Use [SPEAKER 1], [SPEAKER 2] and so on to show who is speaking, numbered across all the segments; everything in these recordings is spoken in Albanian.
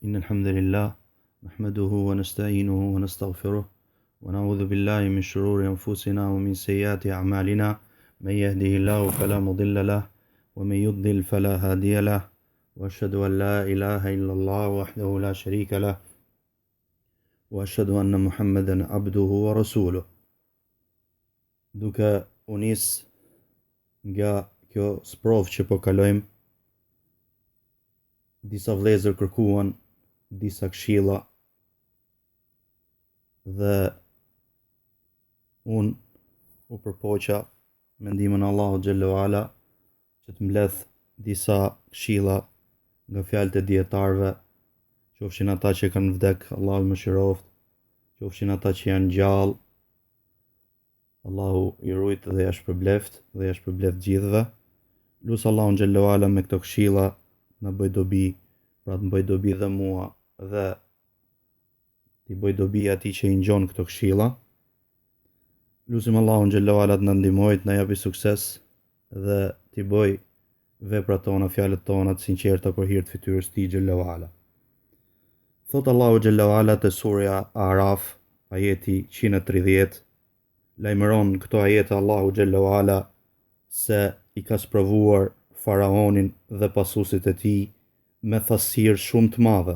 [SPEAKER 1] إن الحمد لله نحمده ونستعينه ونستغفره ونعوذ بالله من شرور أنفسنا ومن سيئات أعمالنا من يهده الله فلا مضل له ومن يضلل فلا هادي له وأشهد أن لا إله إلا الله وحده لا شريك له وأشهد أن محمدا عبده ورسوله. Duke u nis nga kjo sprovë që po kalojmë, disa vëllezër kërkuan disa këshilla dhe unë u përpoqa me ndihmën e Allahut xhallahu ala që të mbledh disa këshilla nga fjalët e dietarëve, qofshin ata që kanë vdek, Allahu mëshiroft, qofshin ata që janë gjallë, Allahu i rujt dhe ja shpërbleft gjithëve. Lusë Allahun xhallahu ala me këto këshilla në bëj dobi, pra të bëj dobi dhe mua dhe t'i bëj dobi atij që i ngjon këto këshilla. Lusim Allahun xhallahu ala të na ndihmojë, të na japi sukses dhe t'i bëj veprat tona, fjalët tona të sinqerta për hir të fytyrës tij xhallahu ala. Thot Allahu xhallahu ala te surja Araf, ajeti 130, lajmëron këto ajete Allahu xhallahu ala se i ka sprovuar faraonin dhe pasuesit e tij me thasirë shumë të madhe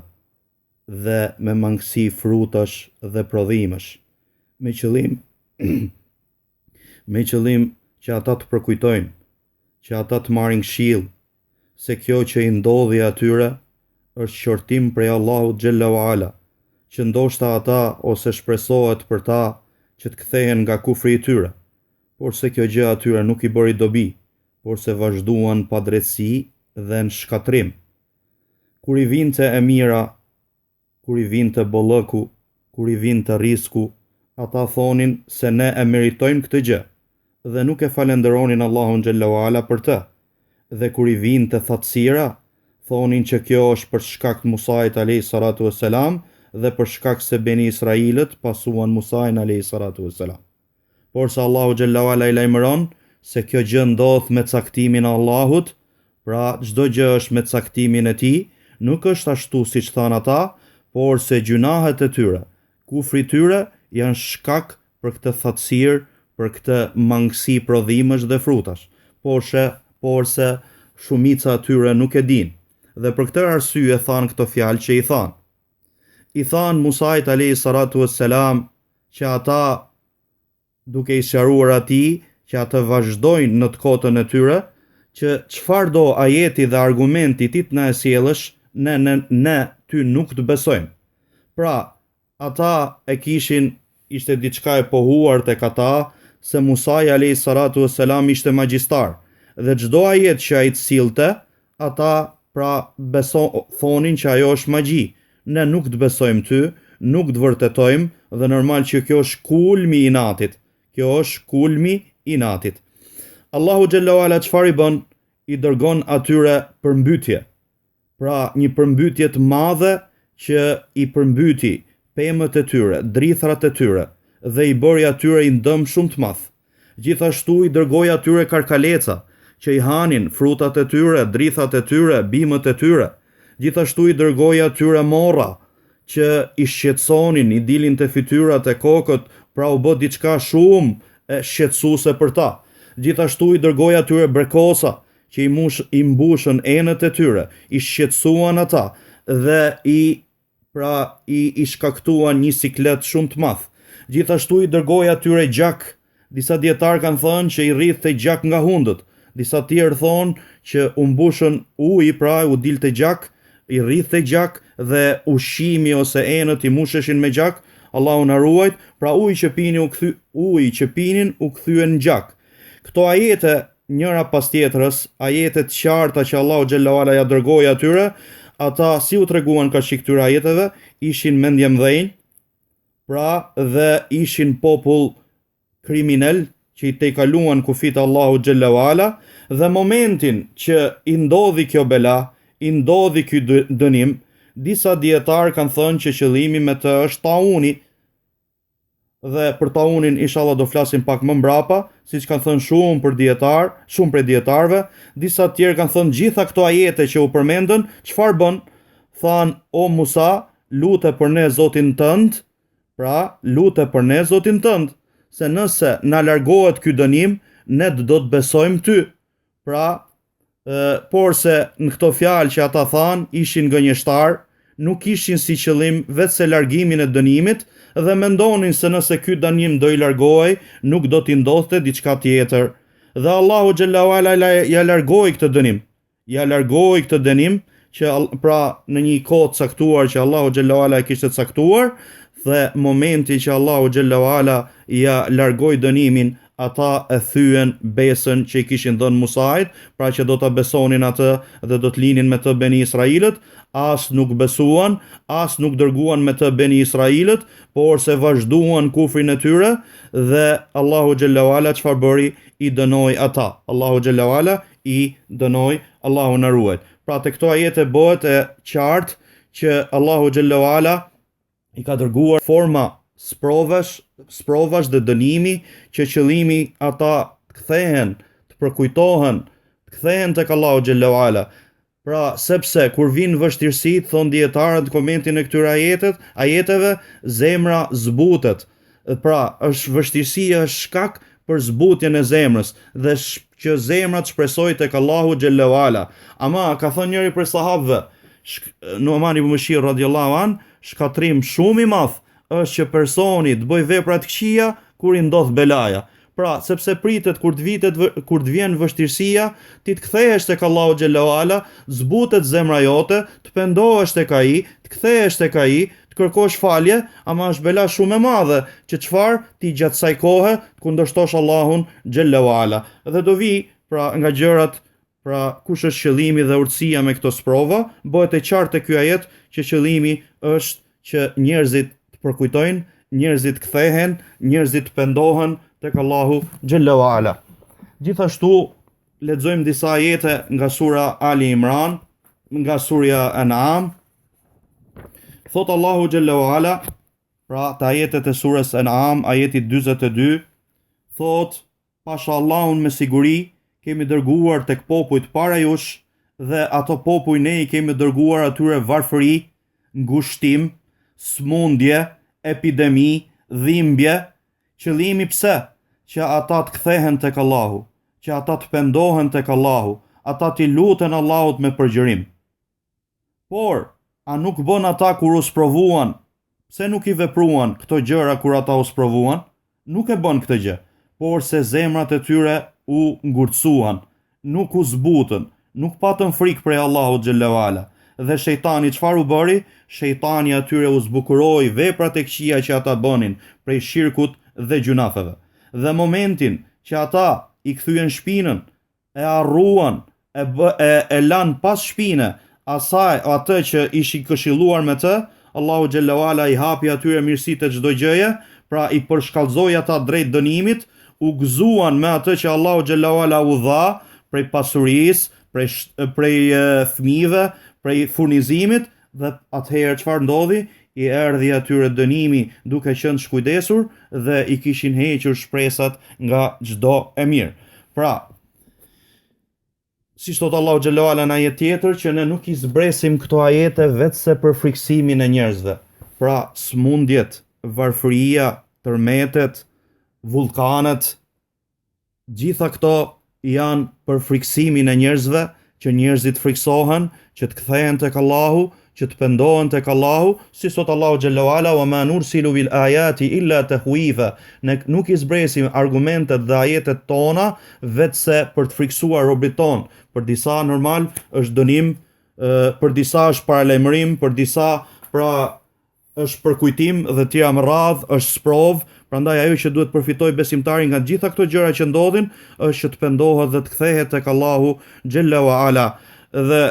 [SPEAKER 1] dhe me mangësi frutash dhe prodhimesh, me qëllim që ata të përkujtojnë, që ata të marrin këshill se kjo që i ndodhi atyre është qortim prej Allahut xhallahu ala, që ndoshta ata ose shpresohet për ta që të kthehen nga kufri i tyre, por se kjo gjë atyre nuk i bëri dobi, por se vazhduan pa drejtësi dhe në shkatrim. Kur i vinte e mira, kur i vinte bollëku, kur i vinte risku, ata thonin se ne e meritojmë këtë gjë dhe nuk e falenderonin Allahun xhallahu ala për të. Dhe kur i vinte thatësira, thonin që kjo është për shkak të Musait alayhi salatu vesselam dhe për shkak se Beni Israilët pasuan Musain alayhi salatu vesselam. Por sa Allahu xhallahu ala i lajmëron se kjo gjë ndodh me caktimin e Allahut, pra çdo gjë është me caktimin e tij, nuk është ashtu siç than ata, por se gjunahet e tyre, kufri i tyre janë shkak për këtë thatësirë, për këtë mangësi prodhimesh dhe frutash, por se shumica e tyre nuk e din. Dhe për këtë arsye than këto fjalë që i than. I than Musait alayhi salatu vesselam që ata, duke i sqaruar atij që ata vazhdojnë në të kotën e tyre, që çfarë do ajeti dhe argumenti ti të na e sjellësh, ne ty nuk të besojmë. Pra, ata e kishin, ishte diçka e pohuar tek ata se Musai alayhi salatu vesselam ishte magjistar dhe çdo ajet që ai të sillte, ata pra thonin që ajo është magji. Ne nuk të besojmë ty, nuk të vërtetojmë dhe normal që kjo është kulmi i inatit. Kjo është kulmi i inatit. Allahu xhallahu ala çfarë i bën? I dërgon atyre përmbytje. Pra një përmbytje të madhe që i përmbyti pemët e tyre, drithrat e tyre dhe i bëri atyre i ndëm shumë të madh. Gjithashtu i dërgoi atyre karkaleca që i hanin frutat e tyre, drithat e tyre, bimët e tyre. Gjithashtu i dërgoi atyre morra që i shqetësonin, i dilin te fytyrat e kokët, pra u bë diçka shumë e shqetësuese për ta. Gjithashtu i dërgoi atyre brekosa që i mbushën enët e tyre, i shqetësuan ata dhe i shkaktuan një siklet shumë të madh. Gjithashtu i dërgoi atyre gjak. Disa dietar kanë thënë që i rrithte gjak nga hundët. Disa tjerë thonë që u mbushën uji, pra u dilte gjak, i rrithte gjak dhe ushqimi ose enët i musheshin me gjak. Allahu na ruajt, pra uji që pinin u kthyen në gjak. Këto ajete njëra pas tjetrës, ajete të qarta që Allahu xhallahu ala ja dërgoi atyre, ata si u treguan ka shik këtyre ajeteve, ishin mendje mdhënj, pra dhe ishin popull kriminal që i tejkaluan kufit Allahu xhallahu ala, dhe momentin që i ndodhi kjo bela, i ndodhi ky dënim, disa dietar kanë thënë që qëllimi me të është tauni, dhe për taunin inshallah do flasim pak më mbrapa, siç kanë thënë shumë prej dietarëve. Disa të tjerë kanë thënë gjitha këto ajete që u përmendën, çfarë bën? than, o Musa, lute për ne Zotin tënd, pra lute për ne Zotin tënd, se nëse na largohet ky dënim, ne do të besojmë ty. Pra, por se në këto fjalë që ata than, ishin gënjeshtar, nuk ishin si qëllim vetëse largimin e dënimit dhe mendonin se nëse ky dënim do i largohej, nuk do t'i ndodhte diçka tjetër. Dhe Allahu xhallahu ala ja largoi këtë dënim. Ja largoi këtë dënim që pra në një kohë caktuar që Allahu xhallahu ala e kishte caktuar, dhe momenti që Allahu xhallahu ala ja largoi dënimin, ata e thyen besën që i kishin dhënë Musait, pra që do ta besonin atë dhe do të linin me të Beni Israilët, as nuk besuan, as nuk dërguan me të Beni Israilët, por se vazhduan kufrin e tyre dhe Allahu xhallahu ala çfarë bëri? I dënoi ata. Allahu xhallahu ala i dënoi, Allahu na ruaj. Pra te këto ajete bëhet e qartë që Allahu xhallahu ala i ka dërguar forma sprovash dhe dënimi që qëllimi ata të kthehen, të përkujtohen, të kthehen tek Allahu xhallahu ala. Pra, sepse kur vinë vështirësitë, thon dietarët në komentin e këtyre ajeteve, zemra zbutet. Pra, vështirësia është shkak për zbutjen e zemrës dhe që zemra të shpresojë tek Allahu xhallahu ala. Ama ka thënë njëri prej sahabëve, Nu'man ibn Bashir radhiyallahu an, shkatrim shumë i madh është që personi të bëj vepra të këqija kur i ndodh belaja. Pra, sepse pritet kur të vjen vështirësia, ti të kthehesh tek Allahu xhallahu ala, zbutet zemra jote, të pendohesh tek ai, të kthehesh tek ai, të kërkosh falje, ama është bela shumë e madhe, që çfarë ti gjatë kësaj kohe të kundërshtosh Allahun xhallahu ala. Dhe do vi pra nga gjërat, pra kush është qëllimi dhe urtësia me këto sprova, bëhet e qartë ky ajet që qëllimi është që njerëzit të përkujtojnë, njerëzit kthehen, njerëzit pendohen tek Allahu xhallahu ala. Gjithashtu lexojmë disa ajete nga sura Ali Imran, nga surja An'am. Thot Allahu xhallahu ala, pra të ajetet e surës An'am, ajeti 42, thot: Pasha Allahun me siguri kemi dërguar tek popujt para jush, dhe ato popuj ne i kemi dërguar atyre varfëri, ngushtim, smundje, epidemi, dhimbje. Qëllimi pse? Që ata të kthehen tek Allahu, që ata të pendohen tek Allahu, ata t'i luten Allahut me përgjërim. Por, a nuk bën ata kur u sprovuan? Pse nuk i vepruan këto gjëra kur ata u sprovuan? Nuk e bën këtë gjë, por se zemrat e tyre u ngurtësuan, nuk u zbutën, nuk patën frikë prej Allahut xhallahu ala. Dhe shejtani çfarë u bëri? Shejtani atyre u zbukuroi veprat e këqija që ata bënin prej shirkut dhe gjunafeve. Dhe momentin që ata i kthyen shpinën, e harruan, e lan pas shpine asaj atë që ishin këshilluar me të, Allahu xhallahu ala i hapi atyre mirësitë e çdo gjëje, pra i përshkallzoi ata drejt dënimit, u gëzuan me atë që Allahu xhallahu ala u dha prej pasurisë, prej fëmijëve, prej furnizimit, dhe atëherë çfarë ndodhi? I erdhi atyre dënimi duke qenë shkujdesur dhe i kishin hequr shpresat nga çdo e mirë. Pra, si thot Allahu xhallahu ala në ajet tjetër, që ne nuk i zbresim këto ajete vetëse për friksimin e njerëzve. Pra, smundjet, varfëria, tërmetet, vulkanet, gjitha këto janë për friksimin e njerëzve, që njerëzit friksohen, që të kthehen tek Allahu, që të pendohen tek Allahu, si sot Allahu xhallahu ala: "Wa ma nursilu bil ayati illa tahwifa." Ne nuk i zbresim argumentet dhe ajetet tona vetëse për të friksuar robrit ton. Për disa normal është dënim, për disa është paralajmërim, për disa pra është përkujtim dhe tjera më radh, është sprov. Prandaj ajo që duhet përfitoj besimtari nga gjitha këto gjëra që ndodhin është që të pendohet dhe të kthehet tek Allahu xhallahu ala. Dhe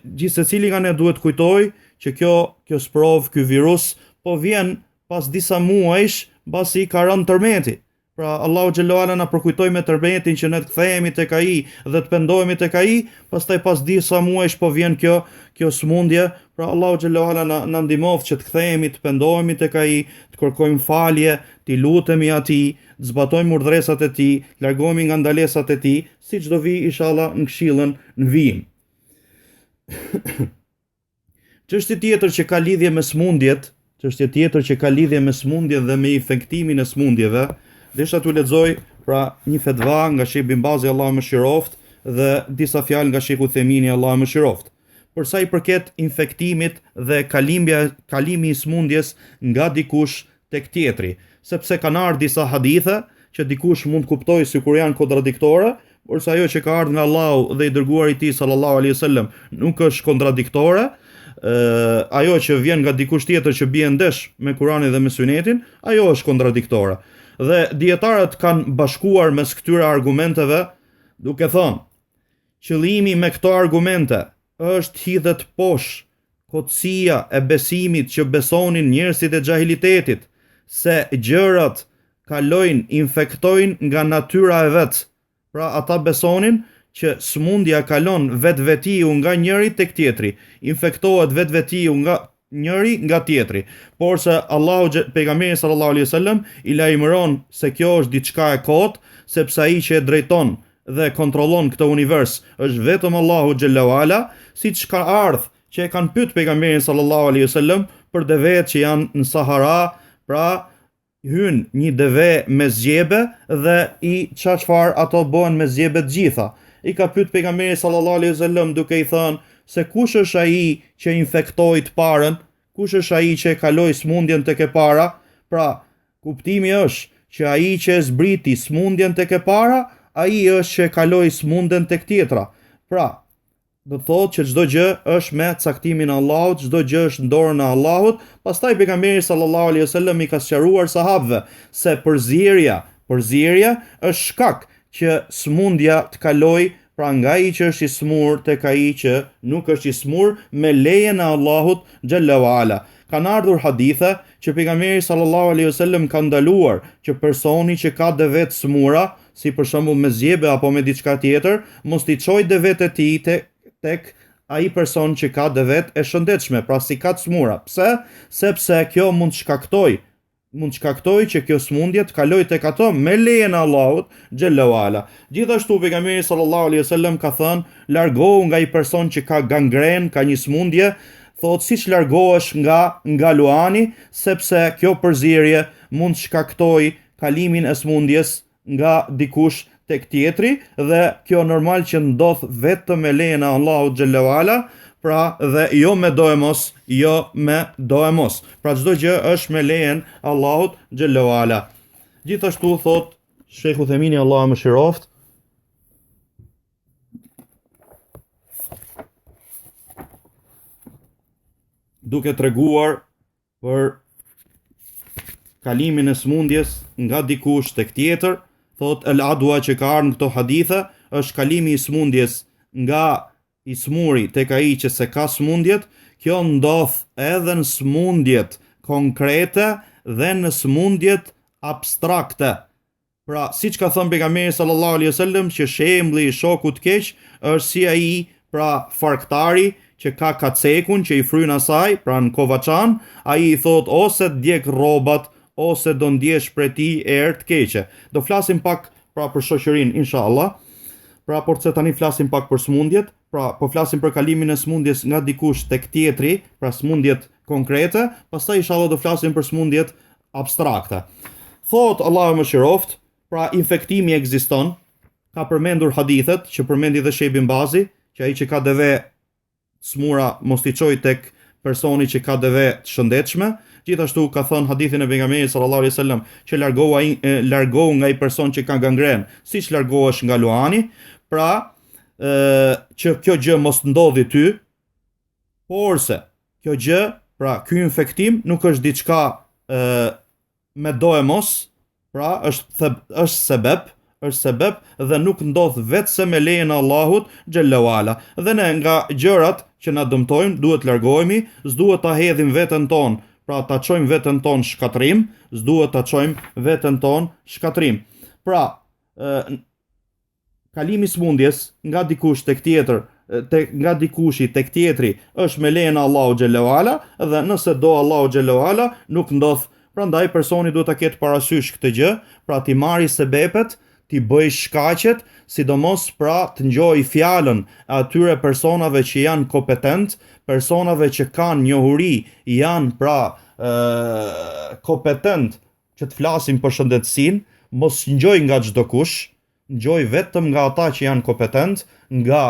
[SPEAKER 1] gjithsecili nga ne duhet kujtoj që kjo sprov, ky virus po vjen pas disa muajsh pasi ka rënë tërmeti. Pra Allahu xhallahu ala na përkujtoi me tërmetin që ne të kthehemi tek ai dhe të pendohemi tek ai, pastaj pas disa muajsh po vjen kjo smundje. Pra Allahu xhallahu ala na ndihmoft që të kthehemi, të pendohemi tek ai, të kërkojmë falje, të lutemi atij, të zbatojmë urdhresat e tij, të largohemi nga ndalesat e tij, siç do vi inshallah në këshillën në vijim. Çështje tjetër që ka lidhje me smundjet, dhe me infektimin e smundjeve, desha t'u lexoj pra një fetva nga Sheh Bin Bazi Allahu mëshiroft dhe disa fjalë nga Sheikh Uthemini Allahu mëshiroft. Për sa i përket infektimit dhe kalimi i smundjes nga dikush tek tjetri, sepse kanë ardhur disa hadithe që dikush mund kuptoj sikur janë kontradiktore, por sa ajo që ka ardhur nga Allahu dhe i dërguari i tij sallallahu alaihi wasallam nuk është kontradiktore. Ajo që vjen nga dikush tjetër që bie ndesh me Kur'anin dhe me Sunetin, ajo është kontradiktore. Dhe dietarët kanë bashkuar mes këtyre argumenteve duke thënë, qëllimi me këto argumente është hidhet poshtë kotësia e besimit që besonin njerëzit e xahilitetit, se gjërat kalojnë, infektojnë nga natyra e vet. Pra ata besonin që smundja kalon vetvetiu nga njëri tek tjetri, infektohet vetvetiu nga njëri nga tjetri. Por se pejgamberi sallallahu alaihi wasallam i lajmëron se kjo është diçka e kotë, sepse ai që e drejton dhe kontrollon këtë univers është vetëm Allahu xhallahu ala, siç ka ardhur që e kanë pyet pejgamberin sallallahu alaihi wasallam për devet që janë në Sahara, pra hyn një deve me zgjebe dhe i çfarë ato bëhen me zgjebe të gjitha. I ka pyet pejgamberi sallallahu alaihi wasallam duke i thënë se kush është ai që infektoi të parën, kush është ai që e kaloi smundjen tek e para. Pra, kuptimi është që ai që e zbriti smundjen tek e para, ai është që e kaloi smundjen tek tjetra. Pra, do të thotë që çdo gjë është me caktimin e Allahut, çdo gjë është në dorën e Allahut. Pastaj pejgamberi sallallahu alaihi wasallam i ka sqaruar sahabëve se përzierja është shkak që smundja të kaloj, pra nga ai që është i smur tek ai që nuk është i smur, me lejen e Allahut xhallahu ala. Kanë ardhur hadithe që pejgamberi sallallahu alaihi wasallam ka ndaluar që personi që ka devet smura, si për shembull me zgjebe apo me diçka tjetër, mos t'i çojë devet e tij tek ai person që ka devet e shëndetshme, pra si ka të smura. Pse? Sepse kjo mund shkaktoj që kjo smundje të kaloj tek ato me lejen e Allahut xhallahu ala. Gjithashtu pejgamberi sallallahu alaihi wasallam ka thënë, largohu nga ai person që ka gangren, ka një smundje, thotë siç largohesh nga luani, sepse kjo përzierje mund shkaktoj kalimin e smundjes nga dikush tek tjetri, dhe kjo normal që ndodh vetëm me lejen e Allahut xhallahu ala, pra dhe jo me do e mos. Pra çdo gjë është me lejen Allahut xhallahu ala. Gjithashtu thot Sheikh Uthemini Allahu mëshiroft, duke treguar për kalimin e smundjes nga dikush tek tjetër, thot el adwa që ka ardhur në këto hadithe është kalimi i smundjes nga i smuri tek ai që se ka smundjet. Kjo ndodh edhe në smundjet konkrete dhe në smundjet abstrakte. Pra, siç ka thënë pejgamberi sallallahu alaihi wasallam, që shembulli i shokut keq është si ai, pra farktari që ka kacekun që i fryn asaj, pra në kovaçan, ai i thot ose djeg rrobat ose do ndjesh prej tij erë të keqe. Do flasim pak pra për shoqërinë inshallah. Pra por se tani flasim pak për smundjet, pra po flasim për kalimin e smundjes nga dikush tek tjetri, pra smundjet konkrete, pastaj inshallah do flasim për smundjet abstrakte. Thot Allahu mëshiroft, pra infektimi ekziston, ka përmendur hadithet që përmendi dhe Sheikh Bin Bazi, që ai që ka deve smura mos t'i çojë tek personi që ka deve të shëndetshme. Gjithashtu ka thënë hadithin e pejgamberit sallallahu alaihi wasallam që largohu nga ai person që ka gangren, siç largohesh nga luani. Pra, që kjo gjë mos ndodhi ty, porse kjo gjë, pra ky infektim nuk është diçka me do e mos, pra është sebeb dhe nuk ndodh vetëm me lejen e Allahut xhallahu ala. Dhe ne nga gjërat që na dëmtojnë duhet largohemi, s'duhet ta hedhim veten tonë, pra ta çojmë veten tonë shkatrim, Pra, kalimi i smundjes nga dikush tek tjetër, nga dikushi tek tjetri është me lejen e Allahut xhallahu ala, dhe nëse do Allahu xhallahu ala nuk ndodh. Prandaj personi duhet ta ketë parasysh këtë gjë, pra ti marrë sebepet ti bëj shkaqet, sidomos pra të ngjoj fjalën e atyre personave që janë kompetent, personave që kanë njohuri, janë pra kompetent që të flasin për shëndetësinë, mos ngjoj nga çdo kush, ngjoj vetëm nga ata që janë kompetent, nga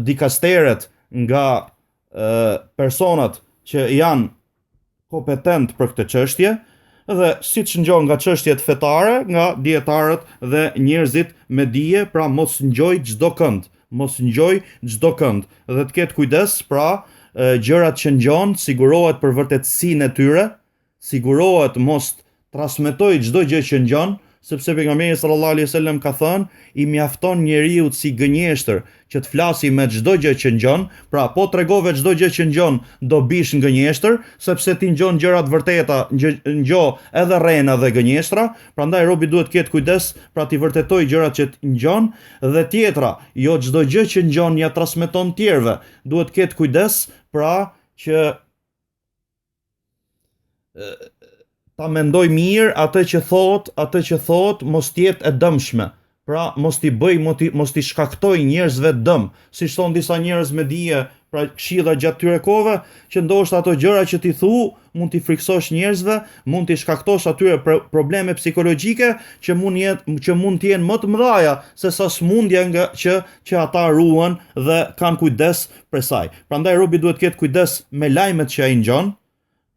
[SPEAKER 1] dikasteret, nga personat që janë kompetent për këtë çështje, dhe siç ngjon nga çështjet fetare, nga dietarët dhe njerëzit me dije, pra mos ngjoj çdo kënd, dhe të ketë kujdes pra gjërat që ngjon, sigurohet për vërtetësinë e tyre, sigurohet mos transmetoj çdo gjë që ngjon, sepse pejgamberi sallallahu alaihi wasallam ka thënë, i mjafton njeriu si gënjeshtër që të flasi me çdo gjë që ngjon, pra po tregove çdo gjë që ngjon, do bish gënjeshtër, sepse ti ngjon gjëra të vërteta, ngjo edhe rrena dhe gënjeshtra, prandaj robi duhet të ketë kujdes pra ti vërtetoj gjërat që ngjon, dhe tjetra, jo çdo gjë që ngjon ja transmeton tjerëve, duhet të ketë kujdes pra që ta mendoj mirë atë që thot mos tjetë e dëmshme. Pra mos t'i bëj, mos t'i shkaktoj njerëzve dëm, siç thon disa njerëz me dije, pra këshilla gjatë tyre kohëve, që ndoshta ato gjëra që ti thu mund t'i friksosh njerëzve, mund t'i shkaktosh atyre probleme psikologjike që mund t'jenë më të mëdhaja se sa smundja që ata ruan dhe kanë kujdes për saj. Prandaj robi duhet ketë kujdes me lajmet që ai ngjon,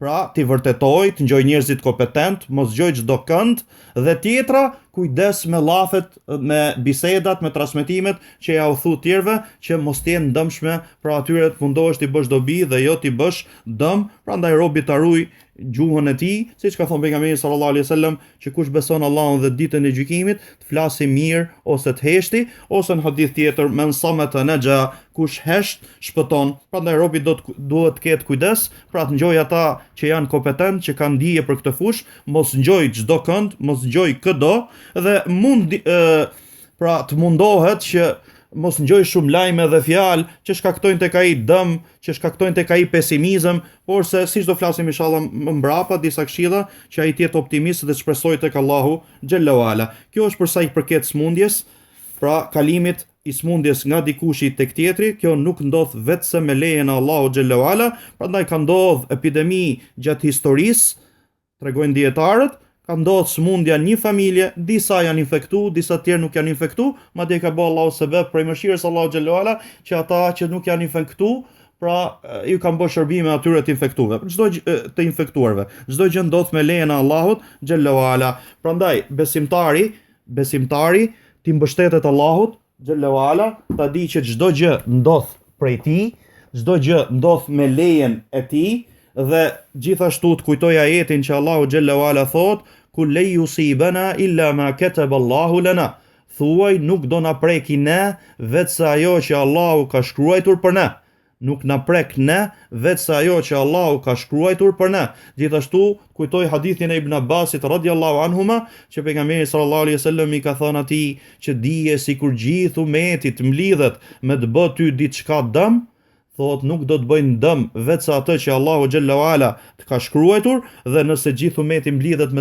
[SPEAKER 1] pra t'i vërtetoj, të ngjoj njerëzit kompetent, mos gjoj çdo kënd, dhe tjetra, kujdes me llafet, me bisedat, me transmetimet që ja u thu tjerëve, që mos t'jenë dëmshme, pra atyre të mundohesh t'i bësh dobi dhe jo t'i bësh dëm, prandaj robi ta ruaj gjuhën e tij, siç ka thënë pejgamberi sallallahu alaihi wasallam, që kush beson Allahun dhe ditën e gjykimit, të flasë mirë ose të heshti, ose në hadith tjetër, men samata naja, kush hesht shpëton. Prandaj robi duhet të ketë kujdes, pra të ngjoj ata që janë kompetent, që kanë dije për këtë fushë, mos ngjoj çdo kënd, mos ngjoj këdo, dhe pra të mundohet që mos ngjoj shumë lajme dhe fjalë që shkaktojnë tek ai dëm, që shkaktojnë tek ai pesimizëm, por se siç do flasim inshallah më mbrapa disa këshilla që ai të jetë optimist dhe të shpresojë tek Allahu xhalla wala. Kjo është për sa i përket smundjes, pra kalimit i smundjes nga dikushi tek tjetri, kjo nuk ndodh vetëm me lejen e Allahu xhalla wala, prandaj ka ndodh epidemi gjatë historisë, tregojnë dietarët, ka ndodhur smundja një familje, disa janë infektu, disa tjerë nuk janë infektu, madje ka bëu Allahu sebeb prej mëshirës Allahu xhallahu ala që ata që nuk janë infektu, pra ju kanë bërë shërbime atyre të infektuarve, të infektuarve. Çdo gjë ndodh me lejen e Allahut xhallahu ala. Prandaj besimtari ti mbështetet Allahut xhallahu ala, ta di që çdo gjë ndodh prej tij, çdo gjë ndodh me lejen e tij. Dhe gjithashtu të kujtoj ajetin që Allahu xhallahu ala thot, kul la yusibana illa ma kataba Allahu lana. Thuaj nuk do na preki ne vetëm ajo që Allahu ka shkruar për ne. Nuk na prek ne vetëm ajo që Allahu ka shkruar për ne. Gjithashtu kujtoj hadithin e Ibn Abbasit radhiyallahu anhuma, që pejgamberi sallallahu alaihi wasallam i ka thënë atij që dije sikur gjithë umetit mlidhet me të bë ty diçka dëm, thot nuk do të bëjnë dëm vetëm atë që Allahu xhallahu ala të ka shkruar, dhe nëse gjithë umeti mblidhet me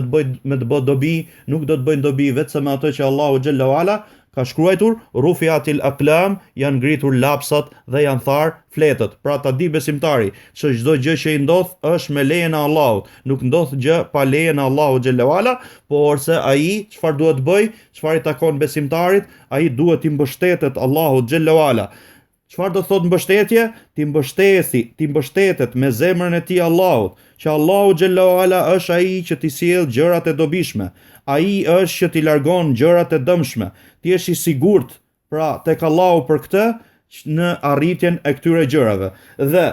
[SPEAKER 1] të bë dobi, nuk do të bëjnë dobi vetëm atë që Allahu xhallahu ala ka shkruar, rufiatil aqlam, janë ngritur lapsat dhe janë tharë fletët. Pra ta di besimtari që çdo gjë që i ndodh është me lejen e Allahut, nuk ndodh gjë pa lejen e Allahut xhallahu ala, por se ai çfarë duhet bëj, çfarë i takon besimtarit, ai duhet i mbështetet Allahut xhallahu ala. Çfarë do thot mbështetje? Ti mbështetet me zemrën e tij Allahut, që Allahu xhallahu ala është ai që ti sjell gjërat e dobishme, ai është që ti largon gjërat e dëmshme. Ti je i sigurt pra tek Allahu për këtë, në arritjen e këtyre gjërave. Dhe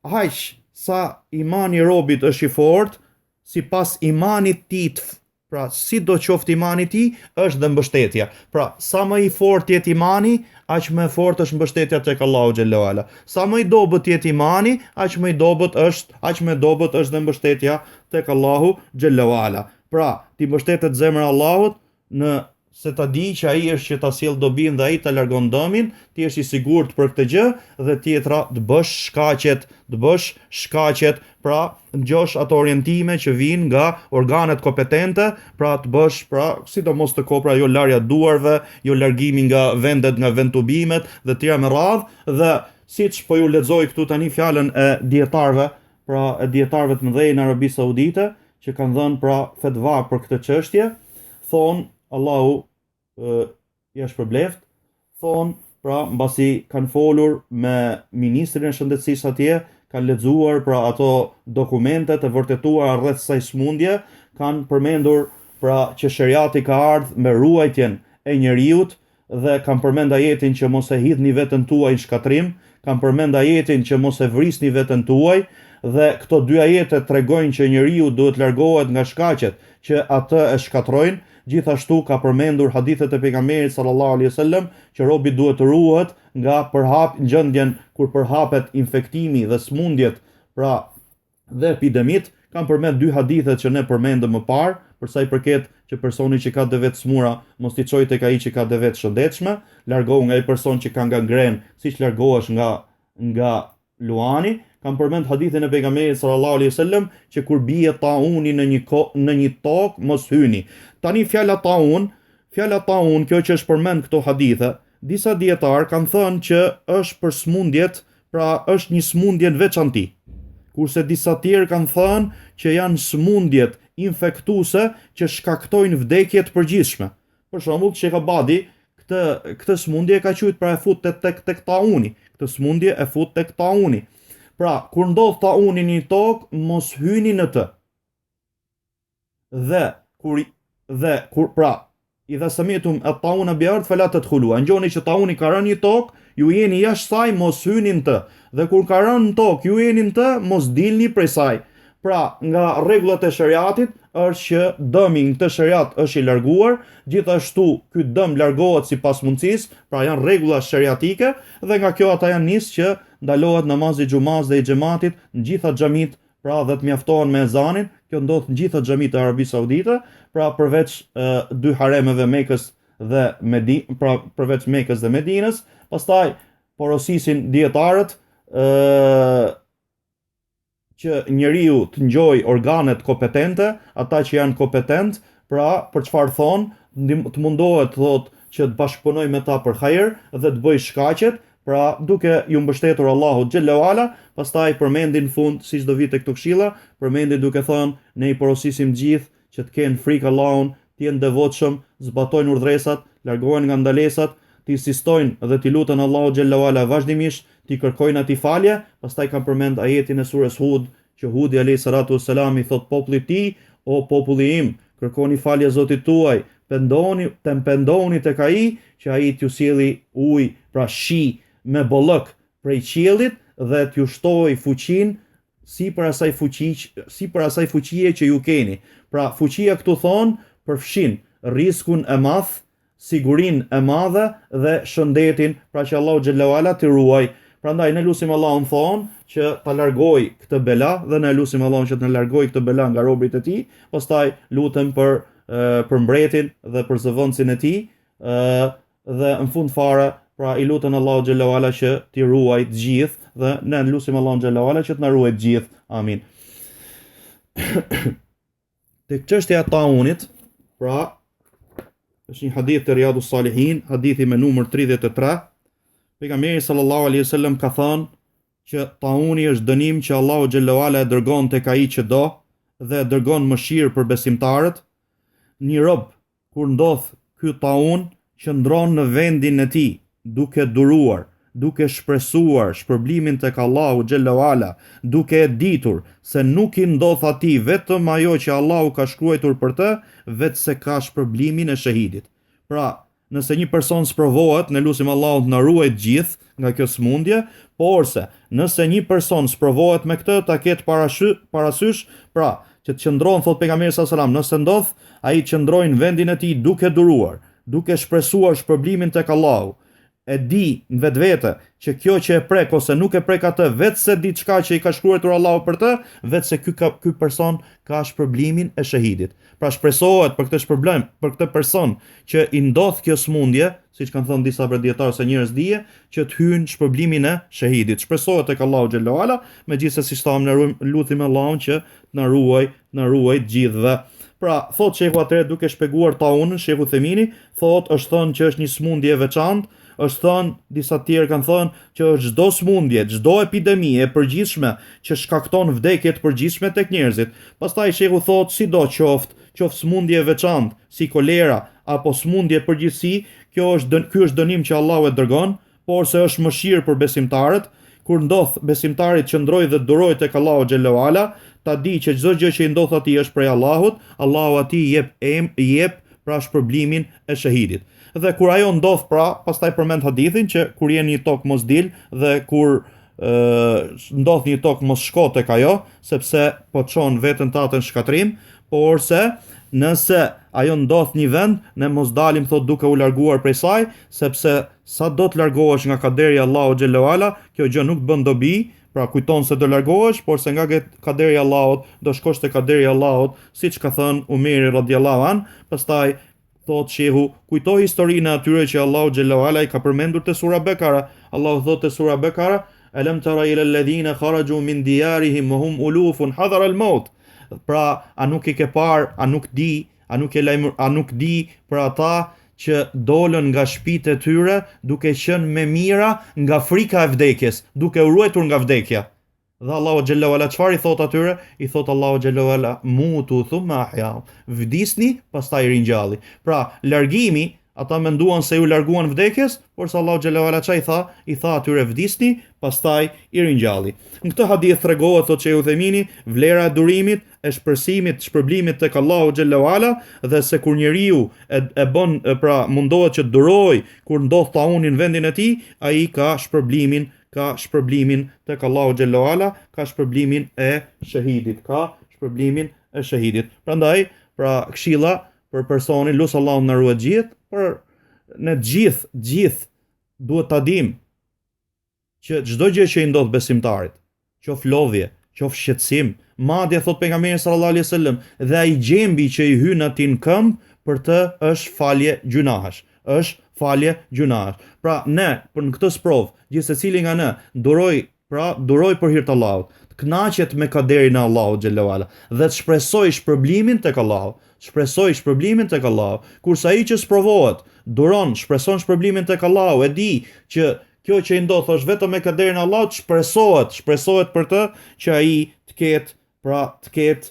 [SPEAKER 1] aq sa imani i robit është i fortë, sipas imanit tij, pra si do qoftë imani i tij, është dhe mbështetja. Pra sa më i fortë jetë imani, aq më e fortë është mbështetja tek Allahu xhallahu ala. Sa më i dobët jetë imani, aq më dobët është dhe mbështetja tek Allahu xhallahu ala. Pra, ti mbështetet zemra e Allahut në se ta di që ai është që ta sjell dobin dhe ai ta largon dëmin, ti je i sigurt për këtë gjë dhe tjetra të bësh shkaqet, pra ngjosh ato orientime që vijnë nga organet kompetente, pra të bësh, pra sidomos të kopra, jo larja duarve, jo largimi nga vendet, nga ventubimet dhe tjera me radhë, dhe siç po ju lexoj këtu tani fjalën e dietarëve, pra e dietarëve të mëdhenj në Arabi Saudite që kanë dhënë pra fetva për këtë çështje, thonë Allahu ja shpërbleft, thonë pra mbasi kanë folur me ministrin e shëndetësisë atje, kanë lexuar pra ato dokumentet e vërtetuara rreth kësaj sëmundje, kanë përmendur pra që sheriati ka ardhur me ruajtjen e njeriut dhe kanë përmend ajetin që mos e hidhni veten tuaj në shkatrim, kanë përmend ajetin që mos e vrisni veten tuaj, dhe këto dy ajete tregojnë që njeriu duhet largohet nga shkaqet që atë e shkatrojnë. Gjithashtu ka përmendur hadithet e pejgamberit sallallahu alaihi wasallam që robi duhet të ruhet nga gjendjen kur përhapet infektimi dhe smundjet, pra dhe epidemit. Kanë përmend dy hadithet që ne përmendëm më parë, për sa i përket që personi që ka devet smura mos t'i çojë tek ai që ka devet shëndetshme, largohu nga ai person që ka gangren, siç largohesh nga luani. Kanë përmend hadithin e pejgamberit sallallahu alaihi wasallam që kur bie tauni në një tokë mos hyni. Tani fjala taun, kjo që është përmend këto hadithe, disa dietar kanë thënë që është për smundjet, pra është një smundje në veçanti. Kurse disa tjerë kanë thënë që janë smundjet infektuese që shkaktojnë vdekje të përgjithshme. Për shembull, Sheikh Abadi këtë smundje ka quajtur pra e fut tek tauni. Këtë smundje e fut tek tauni. Pra, kur ndodh tauni në një tokë, mos hyni në të. Pra, idha sami'tum at-tauna bi'ard fala tadkhulu. Ngjoni që tauni ka rënë në një tokë, ju jeni jashtë saj, mos hyni në të. Dhe kur ka rënë në tokë, ju jeni në të, mos dilni prej saj. Pra, nga rregullat e shariatit është që dëmi në këtë shariat është i larguar, gjithashtu ky dëm largohet sipas mundësisë, pra janë rregulla shariatike, dhe nga kjo ata janë nisë që ndalohet namazi i xhumas dhe i xhamatit në gjitha xhamit, pra dhe të mjaftohen me ezanin. Kjo ndodh në gjitha xhamit e Arabisë Saudite, pra përveç dy haremeve Mekës dhe përveç Mekës dhe Medinës. Pastaj porosisin dietarët që njeriu të ngjoj organet kompetente, ata që janë kompetent, pra për çfarë thonë, të mundohet thotë që të bashkëpunoj me ta për hajër dhe të bëj shkaqet, pra duke ju mbështetur Allahut xhalla wala. Pastaj përmendin në fund, siç do vi tek këto këshilla, përmendin duke thënë ne i porosisim gjithë që të kenë frikë Allahun, të jenë devotshëm, zbatojnë urdhresat, largohen nga ndalesat, të insistojnë dhe të lutën Allahut xhalla wala vazhdimisht, të kërkojnë atij falje. Pastaj kanë përmend ajetin e surës Hud, që Hudi alayhi salatu wassalam i thot popullit tij: o populli im, kërkoni falje Zotit tuaj, pendoni tek ai që ai t'ju sjelli ujë, pra shi me bollëk prej qiellit dhe t'ju shtoj fuqinë sipër asaj fuqie që ju keni. Pra fuqia këtu thon përfshin riskun e madh, sigurinë e madhe dhe shëndetin, pra që Allahu xhalla wala t'i ruaj. Prandaj ne lutim Allahun thon që ta largoj këtë bela, dhe ne lutim Allahun që të na largoj këtë bela nga robrit e tij. Pastaj lutem për mbretin dhe për zëvendësin e tij, dhe në fund fare pra i lutën Allahu xhalla wala që t'i ruaj të gjithë, dhe ne lutim Allahun xhalla wala që të na ruaj të gjithë. Amin. Tek çështja e taunit, pra është një hadith të Riyadus Salihin, hadithi me numër 33. Pejgamberi sallallahu alaihi wasallam ka thënë që tauni është dënim që Allahu xhalla wala e dërgon tek ai që do dhe e dërgon mëshirë për besimtarët. Një rob kur ndodh ky taun, qëndron në vendin e tij, duke duruar, duke shpresuar shpërblimin tek Allahu xhalla wala, duke e ditur se nuk i ndodh atij vetëm ajo që Allahu ka shkruar për të, vetë se ka shpërblimin e shahidit. Pra, nëse një person sprovohet, ne lutim Allahun të na ruajë gjithë nga kjo smundje, porse nëse një person sprovohet me këtë, ta ketë parasysh, pra që të qëndron, thot pejgamberi sallallahu alajhi wasallam, nëse ndodh, ai qëndroi në vendin e tij duke duruar, duke shpresuar shpërblimin tek Allahu, e di në vetvete që kjo që e prek ose nuk e prek atë, vetë se diçka që i ka shkruar Allahu për të, vetë se ky person ka shpërblimin e shahidit. Pra shpresohet për këtë shpërblim, për këtë person që i ndodh kjo smundje, siç kanë thënë disa prej dietarëve se njerëz dije, që të hyjnë shpërblimin e shahidit. Shpresohet tek Allahu xhallahu ala, megjithëse si thamë ne lutim Allahun që na ruaj të gjithëve. Pra, thot shehu atëre duke shpjeguar taunën, shehu Themini, thot është thënë që është një smundje e veçantë, është thënë, disa tjerë kanë thënë që është çdo smundje, çdo epidemi e përgjithshme që shkakton vdekje të përgjithshme tek njerëzit. Pastaj shehu thot sido qoftë smundje e veçantë si kolera apo smundje përgjithësi, ky është dënim që Allahu e dërgon, por se është mëshirë për besimtarët. Kur ndodh besimtarit që ndroj dhe duroj tek Allahu xhallahu ala, ta di që çdo gjë që i ndodh atij është prej Allahut, Allahu atij i jep pra shpërblimin e shahidit. Dhe kur ajo ndodh, pra, pastaj përmend hadithin që kur je në një tokë mos dil dhe kur ndodh një tokë mos shko tek ajo, sepse po çon veten tatë në shkatrim, por se nëse ajo ndodh një vend, ne mos dalim thot duke u larguar prej saj, sepse sa do të largohesh nga kaderi Allahu xhallahu ala, kjo gjë nuk bën dobi. Pra kujton se do largohesh, por se nga kaderi Allahut do shkosh te kaderi Allahut, siç ka thënë Umeri radhiyallahu an. Pastaj thot shehu, kujtoj historinë e atyre që Allahu xhallahu ala i ka përmendur te sura Bekara. Allahu thot te sura Bekara, alam tara ila alladhina kharaju min diyarihim wa hum ulufun hadara al-maut. Pra, a nuk i ke par, a nuk di për ata që dolën nga shtëpitë e tyre duke qenë me mira nga frika e vdekjes, duke u ruajtur nga vdekja. Dhe Allahu xhallahu ala çfarë i thot atyre? I thot Allahu xhallahu ala mutu thumma ahya. Vdisni, pastaj ringjalli. Pra, largimi, ata menduan se u larguan vdekjes, por se Allahu xhallahu ala çai tha? I tha atyre vdisni, pastaj i ringjalli. Në këtë hadith tregohet, thot shehu Themini, vlera e durimit, e shpërsimit, shpërblimit tek Allahu xhallahu ala, dhe se kur njeriu e bën, pra mundohet që duroj kur ndodh tauni në vendin e tij, ai ka shpërblimin tek Allahu xhallahu ala, ka shpërblimin e shahidit. Prandaj, pra këshilla për personin, lut Allahu na ruaj gjithë, por ne gjithë duhet ta dimë që çdo gjë që i ndodh besimtarit, qof lodhje, qof shqetësim, madje thot pejgamberi sallallahu alaihi wasallam, dhe ai gjembi që i hyn atij në këmbë, për të është falje gjunash. Pra ne, për në këtë sprov, gjithsecili nga ne duroj për hir të Allahut, të kënaqet me kaderin e Allahut xhallahu ala dhe të shpresoj shpërblimin tek Allahu. Kurse ai që sprovohet, duron, shpreson shpërblimin tek Allahu, e di që kjo që i ndodh është vetëm me kaderin e Allahut, shpresohet për të që ai të ketë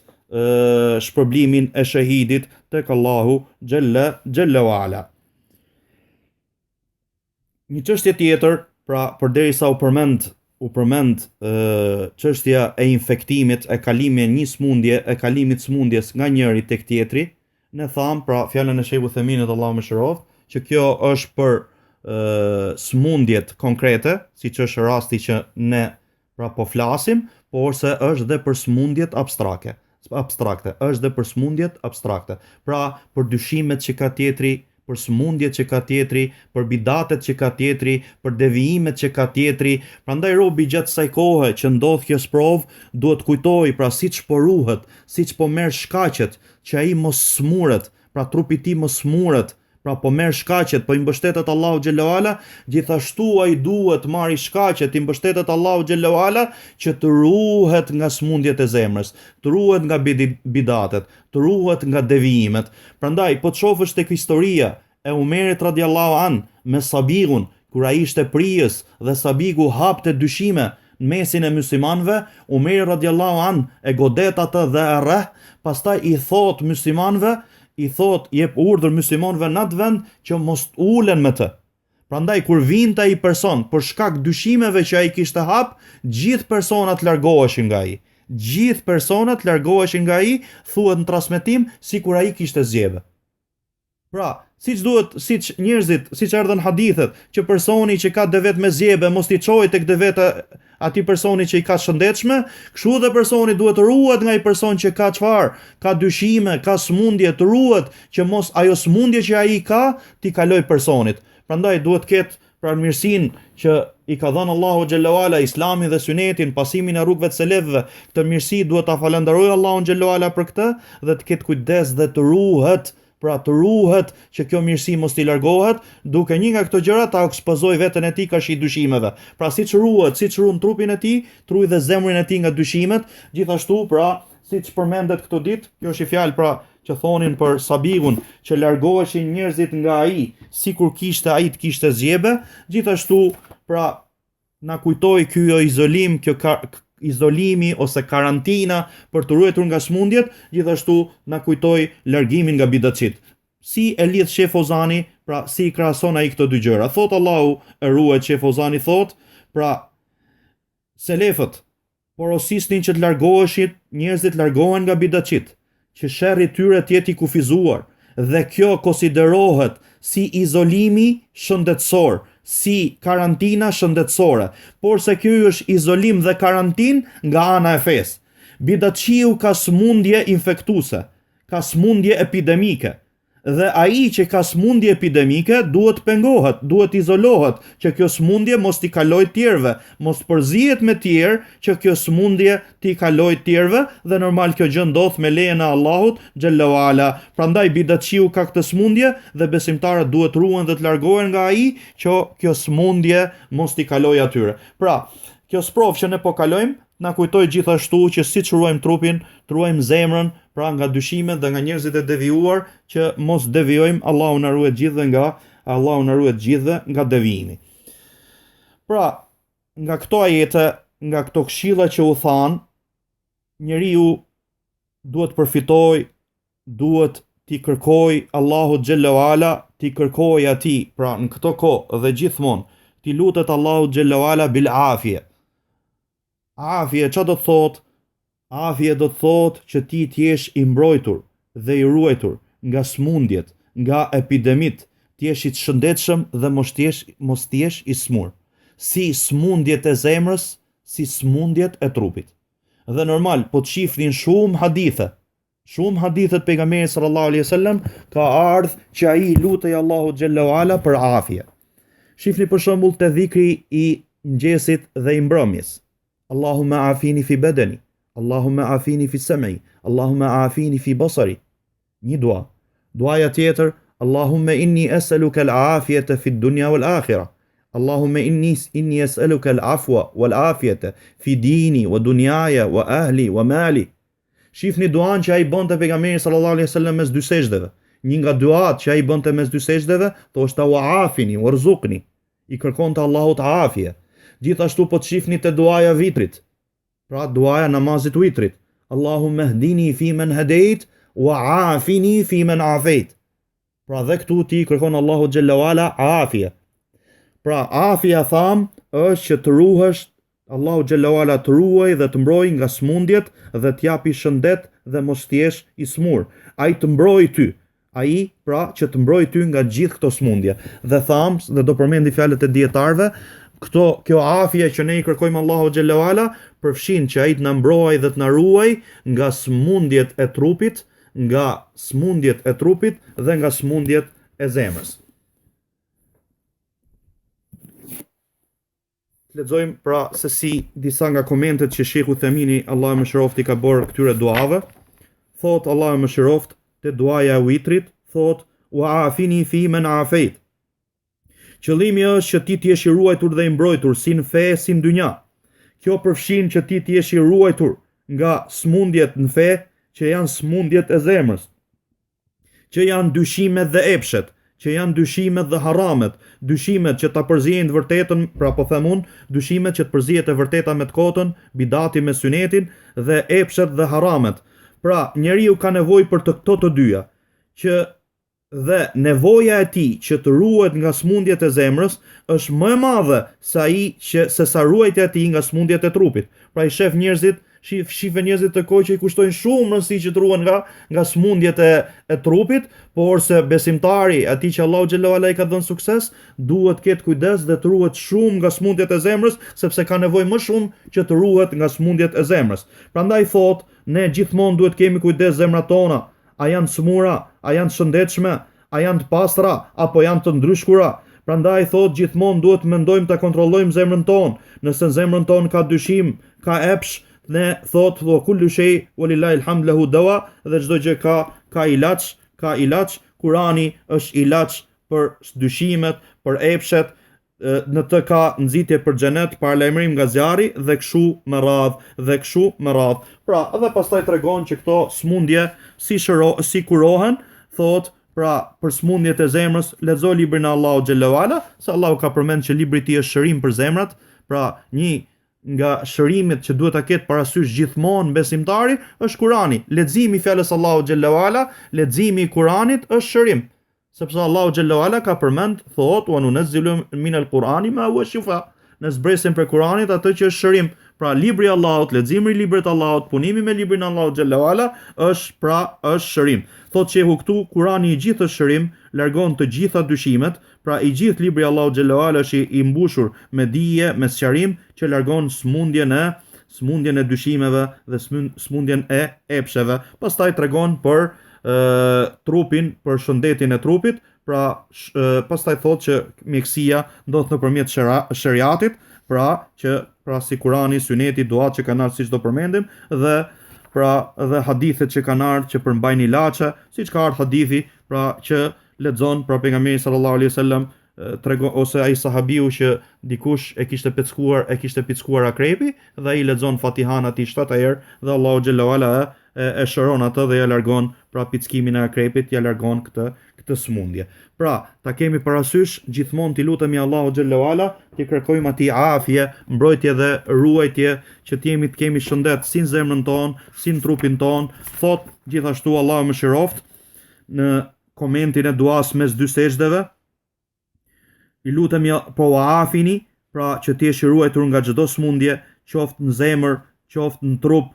[SPEAKER 1] shpërblimin e shahidit tek Allahu xhallahu ala. Një çështje tjetër, pra përderisa u përmend çështja e infektimit, e kalimit smundjes nga njëri tek tjetri, ne tham, pra fjalën e shehut Theminit, Allahu më shëroft, që kjo është për smundjet konkrete, siç është rasti që ne pra po flasim, por se është dhe për smundjet abstrakte, pra për dyshimet që ka tjetri, për smundjet që ka tjetri, për bidatet që ka tjetri, për devijimet që ka tjetri. Prandaj robi gjatë kësaj kohe që ndodh kjo sprov, duhet kujtoj, pra siç po ruhet, siç po merr shkaqet, që ai mos smuret, pra trupi i tij mos smuret, pra po merr shkaqet, po i mbështetet Allahu xhallahu ala, gjithashtu ai duhet marrë shkaqet, i mbështetet Allahu xhallahu ala, që të ruhet nga smundjet e zemrës, të ruhet nga bidatet, të ruhet nga devijimet. Prandaj po të shohësh tek historia e Umerit radhiyallahu an me Sabigun, kur ai ishte prijës dhe Sabigu hapte dyshime në mesin e muslimanëve, Umeri radhiyallahu an e godet atë dhe e rreh, pastaj i thot muslimanëve, jep urdhër muslimanëve në atë vend që mos ulen me të. Prandaj kur vinte ai person për shkak dyshimeve që ai kishte hap, gjithë personat largoheshin nga ai. Thuhet në transmetim sikur ai kishte zgjedhë. Pra, siç erdhën hadithet, që personi që ka devet me zjebe mos t'i çojë tek deveta atij personi që i ka shëndetshme, kështu dhe personi duhet të ruhet nga ai person që ka çfarë, ka dyshime, ka smundje, të ruhet që mos ajo smundje që ai ka t'i kaloj personit. Prandaj duhet ketë pra mirësinë që i ka dhënë Allahu xhallahu ala, Islamin dhe Sunetin, pasimin e rrugëve të selefëve, këtë mirësi duhet ta falenderojë Allahun xhallahu ala për këtë dhe të ketë kujdes dhe të ruhet, pra të ruhet që kjo mirësi mos t'i largohet, duke një nga këto gjëra ta ekspozoj veten e tij ka shi dyshimeve. Pra siç ruhet, siç ruan trupin e tij, truaj dhe zemrën e tij nga dyshimet, gjithashtu pra siç përmendet këtë ditë, kjo është fjalë pra që thonin për Sabigun, që largoheshin njerëzit nga ai, sikur kishte ai të kishte zgjebe, gjithashtu pra na kujtoi ky izolim, izolimi ose karantina për të ruetur nga smundjet, gjithashtu na kujtoi largimin nga bidatçit. Si e lidh Sheh Fozani, pra si i krahason ai këto dy gjëra? Thot Allahu e ruaj, Sheh Fozani thot, pra selefët porosisnin që të largoheshin, njerëzit largohen nga bidatçit, që sherri tyre të jetë i kufizuar, dhe kjo konsiderohet si izolimi shëndetësor, si karantina shëndetësore, por se ky është izolim dhe karantin nga ana e fesë. Bidatçiu ka smundje infektuese, ka smundje epidemike, dhe ai që ka smundje epidemike duhet pengohet, duhet izolohet, që kjo smundje mos t'i kalojë tjerëve, mos përzihet me tjerë që kjo smundje t'i kalojë tjerëve, dhe normal kjo gjë ndodh me lejen e Allahut xhallahu ala. Prandaj bidatçiu ka këtë smundje dhe besimtarët duhet ruhen dhe të largohen nga ai që kjo smundje mos t'i kalojë atyre. Pra, kjo sprov që ne po kalojmë na kujtoj gjithashtu që siç ruajmë trupin, ruajmë zemrën, pra nga dyshimet dhe nga njerëzit e devijuar, që mos devijojmë, Allahu na ruaj gjithë nga devijimi. Pra, nga këto ajete, nga këto këshilla që u than, njeriu duhet përfitoj, duhet t'i kërkoj Allahut xhallahu ala, t'i kërkoj atij, pra në këto kohë dhe gjithmonë, t'i lutet Allahut xhallahu ala bil afie. Afie, që do të thot? Afie do të thot që ti t'jesh i mbrojtur dhe i ruajtur nga smundjet, nga epidemit, t'jesh i të shëndetshëm dhe mos t'jesh i smur. Si smundjet e zemrës, si smundjet e trupit. Dhe normal, po të shifnin shumë hadithet pejgamberit sallallahu alaihi wasallam ka ardhur që ai lutej Allahu xhallahu ala për afie. Shifni për shembull te dhikri i mëngjesit dhe i mbrëmjes. Allahumma afini fi badani, Allahumma afini fi sam'i, Allahumma afini fi basari. Një dua. Duaja tjetër, Allahumma inni as'aluka al-afiyata fi ad-dunya wal-akhirah. Allahumma inni as'aluka al-afwa wal-afiyata fi dini wa dunyaya wa ahli wa mali. Shifni duan që ai bënte pejgamberi sallallahu alaihi wasallam mes dy sejdeve. Një nga duat që ai bënte mes dy sejdeve, thoshte wa afini warzuqni. I kërkonte Allahut afie. Gjithashtu po të shifni te duaja vitrit, pra duaja namazit vitrit. Allahumma hdini fi men hadait wa afini fi men afait. Pra dhe këtu ti kërkon Allahu xhallahu ala afie. Pra afia tham është që të ruhesh, Allahu xhallahu ala të ruaj dhe të mbroj nga smundjet dhe të japi shëndet dhe mos t'jesh i smur. Ai të mbroj ty. Ai pra që të mbroj ty nga gjithë këto smundje. Dhe tham, dhe do përmendi fjalët e dietarëve, kjo afje që ne i kërkojmë Allahu xhallahu ala përfshin që ai të na mbrojë dhe të na ruaj nga smundjet e trupit, dhe nga smundjet e zemrës. Lexojmë pra se si disa nga komentet që Sheikhu Themini, Allahu mëshiroft, i ka bërë këtyre duave. Thot Allahu mëshiroft te duaja e vitrit, thot wa afini fi man afait. Qëllimi është që ti t'jesh i ruajtur dhe i mbrojtur si në fe, si në dynja. Kjo përfshin që ti t'jesh i ruajtur nga smundjet në fe, që janë smundjet e zemrës, që janë dyshimet dhe epshet, që janë dyshimet dhe haramet, dyshimet që ta përzihen të vërtetën, pra po them unë, dyshimet që të përzihet e vërteta me të kotën, bidati me synetin, dhe epshet dhe haramet. Pra njeriu ka nevojë për këto të dyja, dhe nevoja e tij që të ruhet nga smundjet e zemrës është më e madhe se sa ruajtja e tij nga smundjet e trupit. Pra i shef njerëzit, shife njerëzit të kohë që i kushtojnë shumë rëndësi që të ruhen nga smundjet e trupit, por se besimtari, atij që Allahu xhallahu ala i ka dhënë sukses, duhet të ketë kujdes dhe të ruhet shumë nga smundjet e zemrës, sepse ka nevojë më shumë që të ruhet nga smundjet e zemrës. Prandaj thot, ne gjithmonë duhet kemi kujdes zemrat tona. A janë smura, a janë të shëndetshme, a janë të pastra, apo janë të ndryshkura. Prandaj thot gjithmonë duhet mendojmë ta kontrollojmë zemrën tonë. Nëse zemrën tonë ka dyshim, ka epsh, ne thot wa kullu shay walillahi alhamdu lahu dawa, dhe çdo gjë ka ilaç. Kurani është ilaç për dyshimet, për epshet, në të ka nxitje për xhenet, paralajmërim nga zjarri dhe kështu me radh. Pra, edhe pastaj tregon që këto smundje si kurohen, thot. Pra, për smundjet e zemrës, lexo librin e Allahut xhallahu ala, se Allahu ka përmend që libri i tij është shërim për zemrat. Pra, një nga shërimet që duhet ta ketë parasysh gjithmonë besimtari është Kurani. Leximi i fjalës Allahu xhallahu ala, leximi i Kuranit është shërim. Sepse Allahu xhallahu ala ka përmend, thot: "Wa nunazzilu min al-Qur'ani ma huwa shifa." Ne zbresim për Kuranit atë që është shërim. Pra, libri i Allahut, leximi i librit të Allahut, punimi me librin e Allahut xhallahu ala është shërim. Thot shehu këtu, Kurani i gjithë është shërim, largon të gjitha dyshimet. Pra, i gjithë libri i Allahut xhallahu ala është i mbushur me dije, me sqarim që largon smundjen e dyshimeve dhe smundjen e epsheve. Pastaj tregon për trupin, për shëndetin e trupit. Pra, pastaj thot që mjekësia ndodh nëpërmjet shariatit, pra si Kurani, Syneti, duat që kanë ardhur siç do përmendim, dhe hadithet që kanë ardhur që përmbajnë ilaçe, siç ka ardhur hadithi, pra që lexon pra pejgamberi sallallahu alaihi wasallam tregon, ose ai sahabiu që dikush e kishte pickuar akrepi dhe ai lexon Fatihan atij 7 herë dhe Allahu xhallahu ala e shëron atë dhe ja largon pra pickimin e akrepit, ja largon këtë smundje. Pra, ta kemi parasysh gjithmonë t'i lutemi Allahu xhallahu ala, t'i kërkojmë atij afje, mbrojtje dhe ruajtje, që të kemi shëndet si në zemrën tonë, si në trupin tonë. Thot gjithashtu Allahu mëshiroft në komentin e duas mes dy sejdeve, i lutemi po afini, pra që ti jesh i ruajtur nga çdo smundje, qoftë në zemër, qoftë në trup.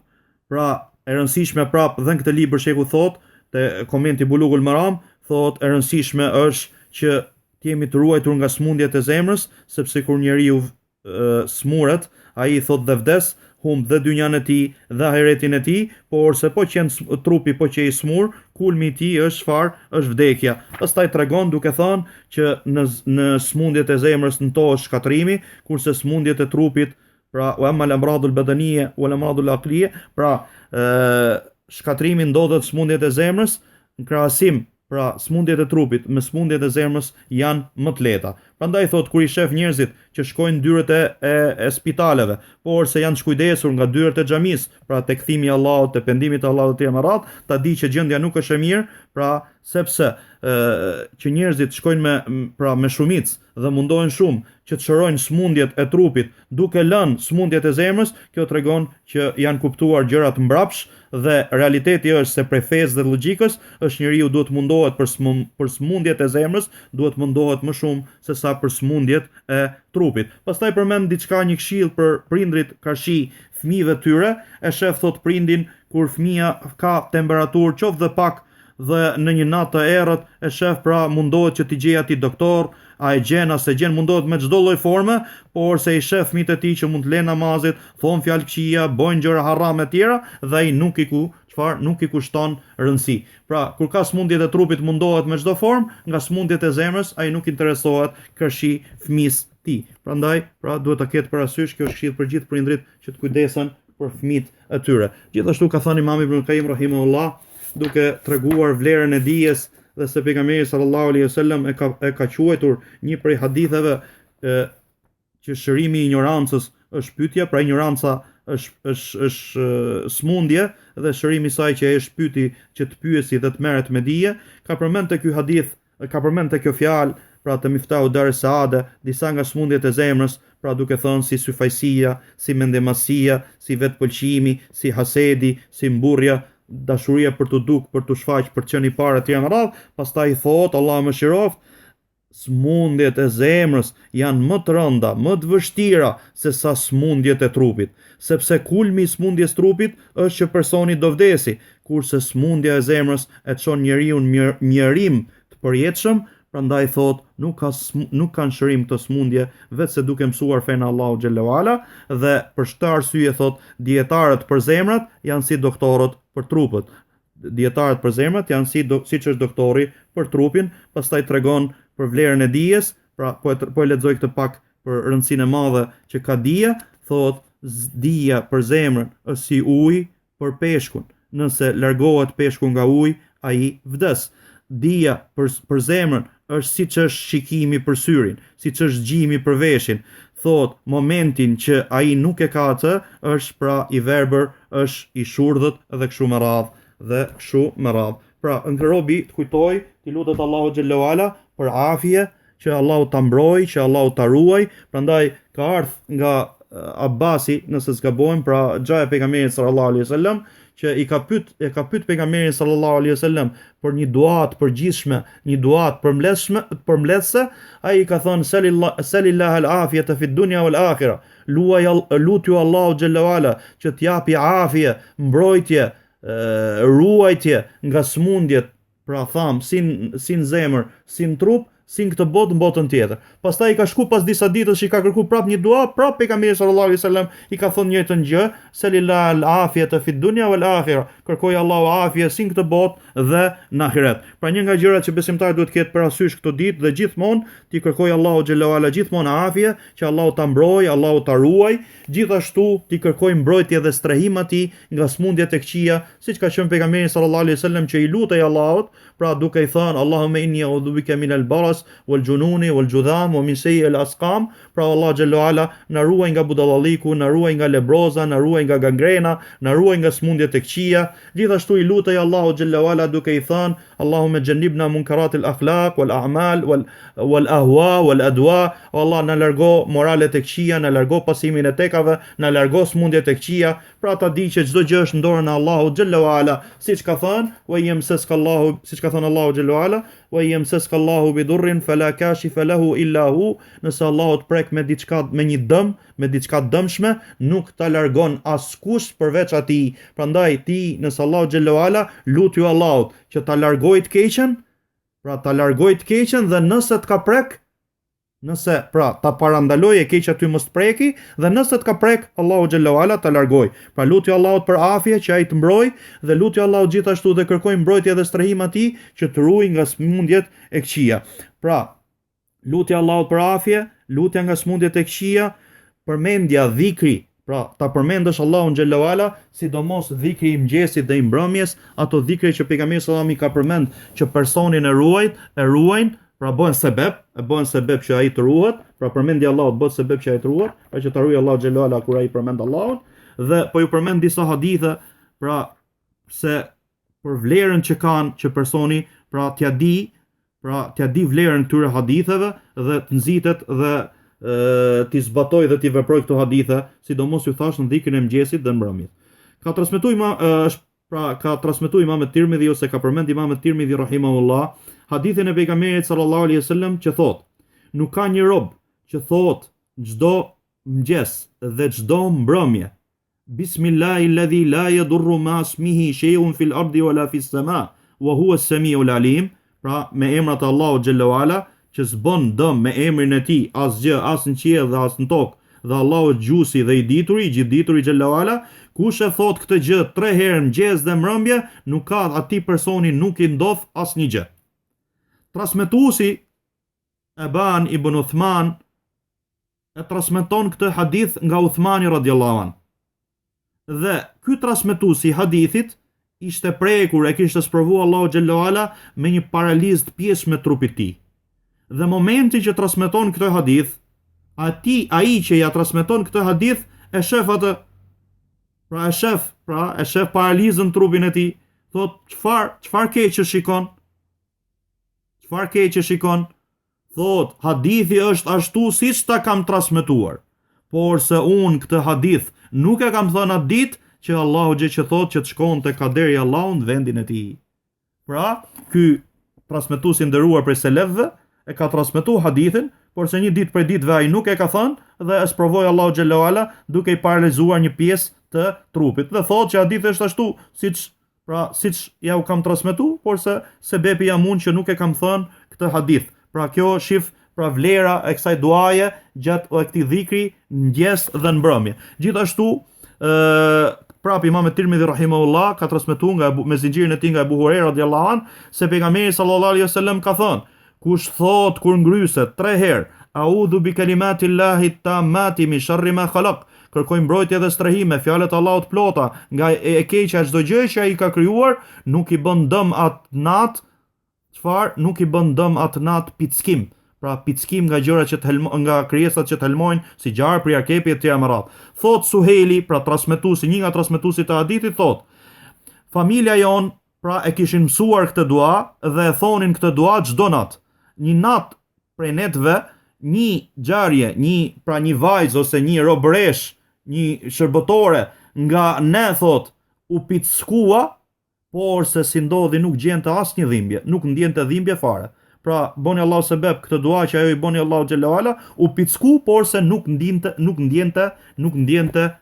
[SPEAKER 1] Pra, e rëndësishme prap dhe në këtë libër sheku thot, te komenti Bulughul Maram, thot e rëndësishme është që të jemi të ruajtur nga smundjet e zemrës, sepse kur njeriu smuret, ai thot dhe vdes, humb dhe dynjan e tij dhe ahiretin e tij, por se po qen trupi po që i smur, kulmi i tij është çfarë? Është vdekja. Pastaj tregon duke thënë që në smundjet e zemrës nëntohet shkatrimi, kurse smundjet e trupit, pra wa amma al-amradul badaniyya wal amradul aqliyya, pra shkatrimi ndodhet smundjet e zemrës në krahasim. Pra, smundjet e trupit me smundjet e zemrës janë më të lehta. Prandaj thot kur i shef njerëzit që shkojnë në dyert e spitaleve, por se janë të shkujdesur nga dyert e xhamisë, pra te kthimi i Allahut, te pendimit të Allahut të radh, ta di që gjendja nuk është e mirë, pra sepse që njerëzit shkojnë me shumicë dhe mundohen shumë që të shërojnë smundjet e trupit duke lënë smundjet e zemrës, kjo tregon që janë kuptuar gjërat mbrapsh dhe realiteti është se prej fesë dhe logjikës është njeriu duhet mundohet për smundjet e zemrës, duhet mundohet më shumë se sa për smundjet e trupit. Pastaj përmend diçka, një këshill për prindrit karshi fëmijëve tyre, e shef thot prindin kur fëmia ka temperaturë qoftë dhe pak dhe në një natë të errët, e shef pra mundohet që t'i gjej atij doktor, a e gjen as e gjen, mundohet me çdo lloj forme, por se i shef fëmijët e tij që mund të lënë namazit, thon fjalë këqija, bojnë gjëra harame të tjera dhe ai nuk i kushton rëndësi. Pra, kur ka smundjet e trupit mundohet me çdo formë, nga smundjet e zemrës ai nuk interesohet kërshi fëmijës tij. Prandaj, pra duhet ta ketë parasysh, kjo është këshill për gjithë prindrit që të kujdesen për fëmijët e tyre. Gjithashtu ka thënë Imam Ibn Qayyim rahimahullah, duke treguar vlerën e dijes dhe se pejgamberi sallallahu alaihi wasallam e ka quajtur një prej haditheve që shërimi i ignorancës është pyetja, pra ignoranca është smundje dhe shërimi i saj që është pyeti që të pyesi dhe të merret me dije. Ka përmend te ky hadith, ka përmend te kjo fjalë, pra të Miftahu Dar es-Saada, disa nga smundjet e zemrës, pra duke thënë si syfajsia, si mendemasia, si vetpëlqimi, si hasedi, si mburrja, dashuria për të duk, për të shfaq, për të qenë i parë etj. Pastaj thot Allah mëshiroft, smundjet e zemrës janë më të rënda, më të vështira se sa smundjet e trupit, sepse kulmi i smundjes trupit është që personi do vdesi, kurse smundja e zemrës e çon njeriu në mjerim të përjetshëm. Prandaj thot, nuk kanë shërim këtë smundje vetëm duke mësuar fenë Allahu xhallahu ala, dhe për këtë arsye thot, dietarët për zemrat janë si doktorët për trupet. Dietarët për zemrat janë siç është doktori për trupin. Pastaj tregon për vlerën e dijes, Pra po e lexoj këtë pak për rëndësinë e madhe që ka dija, thot dija për zemrën është si ujë për peshkun. Nëse largohet peshku nga uji, ai vdes. Dija për zemrën është siç është shikimi për syrin, siç është gjimi për veshin. Thot momentin që ai nuk e ka atë, është pra i verbër, është i shurdhët dhe kështu me radhë. Pra, në robi të kujtoj, ti lutet Allahu xhallahu ala për afije, që Allahu ta mbrojë, që Allahu ta ruaj. Prandaj ka ardhur nga Abbasi, nëse s'gabojmë, pra xhaja e pejgamberit sallallahu alaihi wasallam, që e ka pyet pejgamberin sallallahu alaihi wasallam për një dua të përgjithshme, një dua të përmbledhse, ai i ka thënë salillahu al-afiyata fi dunya wal akhirah. Lutju Allahu xhallahu ala që t'japi afije, mbrojtje, ruajtje nga smundjet, pra tham, sin zemër, sin trup, sin këtë botë në botën tjetër. Pastaj i ka shku pas disa ditësh që i ka kërku prap një dua, prap pejgamberi sallallahu alaihi wasallam i ka thonë njëjtën gjë, salillahu al-afiyata fi dunya wal akhirah. Kërkoj Allahu afije sin këtë botë dhe në ahiret. Pra një nga gjërat që besimtari duhet të ketë parasysh këtë ditë dhe gjithmonë ti kërkoj Allahu xhallahu ala gjithmonë afije, që Allahu ta mbrojë, Allahu ta ruaj, gjithashtu ti kërkoj mbrojtje dhe strehim atij nga smundjet e këqija, siç ka qenë pejgamberi sallallahu alaihi wasallam që i lutej Allahut, pra duke i thënë Allahumma inni a'udhu bika min al-baras wal jununi wal judham wa min sayyi al-asqam. Pra Allah xhallahu ala na ruaj nga budallalliku, na ruaj nga lebroza, na ruaj nga gangrena, na ruaj nga smundjet e këqija. Gjithashtu i lutej Allahu xhallahu ala duke i thënë Allahumma jannibna munkarat al-akhlaq wal a'mal wal ahwa wal adwa. Allah na largo moralet e këqija, na largo pasimin e tekave, na largo smundjet e këqija. Pra ta di që çdo gjë është në dorën e Allahut xhallahu ala, siç ka thënë siç ka thënë Allahu xhallahu ala, wa yamsaska Allahu bi durrin fala kashifa lahu illa hu. Nëse Allahu të prek me diçka, me një dëm, me diçka dëmshme, nuk ta largon askush përveç atij. Prandaj ti, nëse Allahu xhallahu ala, lutju Allahut që ta largojë të keqen, pra ta largojë të keqen, dhe nëse të ka prek, nëse pra ta parandaloj e keqja ty mos të preki, dhe nëse të ka prek, Allahu xhallahu ala ta largoj. Pra lutja Allahut për afje që ai të mbroj, dhe lutja Allahut gjithashtu dhe kërkoj mbrojtje dhe strehim atij që të ruaj nga smundjet e këqija. Pra lutja Allahut për afje, lutja nga smundjet e këqija, përmendja, dhikri, pra ta përmendësh Allahun xhallahu ala, sidomos dhikri i mëngjesit dhe i mbrëmjes, ato dhikre që pejgamberi sallallahu alaihi wasallam i ka përmend që personin e ruajnë, pra bëhen sebeb që ai të ruhet, pra përmendja e Allahut bëhet sebeb që ai të ruhet, pra që ta ruaj Allahu xhallahu ala kur ai përmend Allahun. Dhe po ju përmend disa hadithe, pra se për vlerën që kanë që personi, pra t'ja di vlerën këtyre haditheve dhe të nxitet dhe t'i zbatoj dhe t'i veproj këto hadithe, sidomos ju thash në dhikrin e mëngjesit dhe mbrëmjes. Ka transmetuar Imam Tirmidhi, ose ka përmend Imam Tirmidhi rahimahullah, hadithin e pejgamberit sallallahu alaihi wasallam që thot: nuk ka një rob që thot çdo mëngjes dhe çdo mbrëmje Bismillahilladhi la yadurru ma ismihi shay'un fil ardi wala fis sama wa huwa as-sami'ul alim. Pra me emrat e Allahut xhallahu ala, që s'bën dëm me emrin e tij asgjë, as në qiell dhe as në tokë, dhe Allahu gjusi dhe i gjithdituri xhallahu ala. Kush e thot këtë gjë 3 herë mëngjes dhe mbrëmje, nuk ka atij personi nuk i ndodh asnjë gjë. Transmetuesi Eban ibn Uthman e transmeton këtë hadith nga Uthmani radhiyallahu an. Dhe ky transmetuesi i hadithit ishte prekur, e kishte sprovuar Allahu xhallahu ala me një paralizë të pjesëme trupit të tij. Dhe momenti që transmeton këtë hadith, ai që ja transmeton këtë hadith e shef atë, e shef paralizën trupin e tij. Thot, çfarë keq që shikon? Çfarë keq që shikon? Thot, hadithi është ashtu siç ta kam transmetuar, por se unë këtë hadith nuk e kam thënë atë ditë që Allahu gjë që thot që të shkon të kaderi Allahu në vendin e tij. Pra, ky transmetuesi nderuar prej selefëve e ka transmetuar hadithin, por se një ditë prej ditëve ai nuk e ka thënë dhe e sprovoi Allahu xhallahu ala duke i paralizuar një pjesë të trupit. Dhe thotë që hadithi është ashtu siç ja u kam transmetuar, por se sebepi jam unë që nuk e kam thënë këtë hadith. Pra kjo shif pra vlera e kësaj duaje gjatë këtij dhikri mëngjes dhe në mbrëmje. Gjithashtu prap Imam Tirmidhi rahimahullah ka transmetuar me zinxhirin e tij nga Abu Huraira radhiyallahu an se pejgamberi sallallahu alaihi wasallam ka thënë: kush thot kur ngryset 3 herë, a'udhu bi kalimatillahi tammati min sharri ma khalaq, kërkoj mbrojtje dhe strehim me fjalët e Allahut plota nga e keqja çdo gjë që ai ka krijuar, nuk i bën dëm atë nat, çfarë? Nuk i bën dëm atë nat pickim. Pra pickim nga gjërat që nga krijesat që të helmojnë, si gjarë, priarkepi e tjera më radh. Thot Suheli, pra transmetuesi, një nga transmetuesit të hadithit, thot: familja jon, pra e kishin mësuar këtë dua dhe e thonin këtë dua çdo natë. Një natë prej netëve, një ngjarje, një vajzë ose një robëresh, një shërbëtore nga ne, thot, u pickua, por se si ndodhi nuk gjente asnjë dhimbje, nuk ndjente dhimbje fare. Pra boni Allahu sebeb këtë dua që ajo i boni Allahu xhalla wala, u picku por se nuk ndjente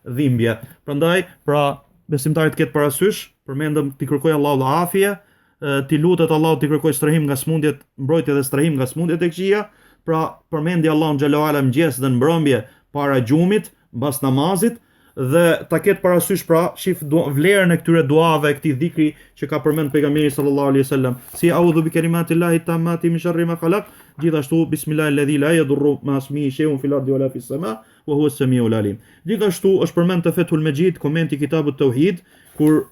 [SPEAKER 1] dhimbje. Prandaj, pra besimtarit ketë parasysh, përmendëm t'i kërkoj Allahu afie, t'i lutet Allahu t'i kërkoj strehim nga smundjet, mbrojtje dhe strehim nga smundjet e këqija. Pra përmendi Allahun xhalla wala mëngjes dhe në mbrëmje para gjumit, mbas namazit, dhe ta ketë parasysh, pra shif vlerën e këtyre duave, këtij dhikri që ka përmend pejgamberi sallallahu alaihi wasallam, si a'udhu bi kalimatillahi tammati min sharri ma khalaq, gjithashtu bismillahi alladhi la yadurru ma ismihi shay'un fil ardi wala fis sama wa huwa as-sami'ul alim. Gjithashtu është përmend te Fethul Mejid, komenti kitabut Tauhid, kur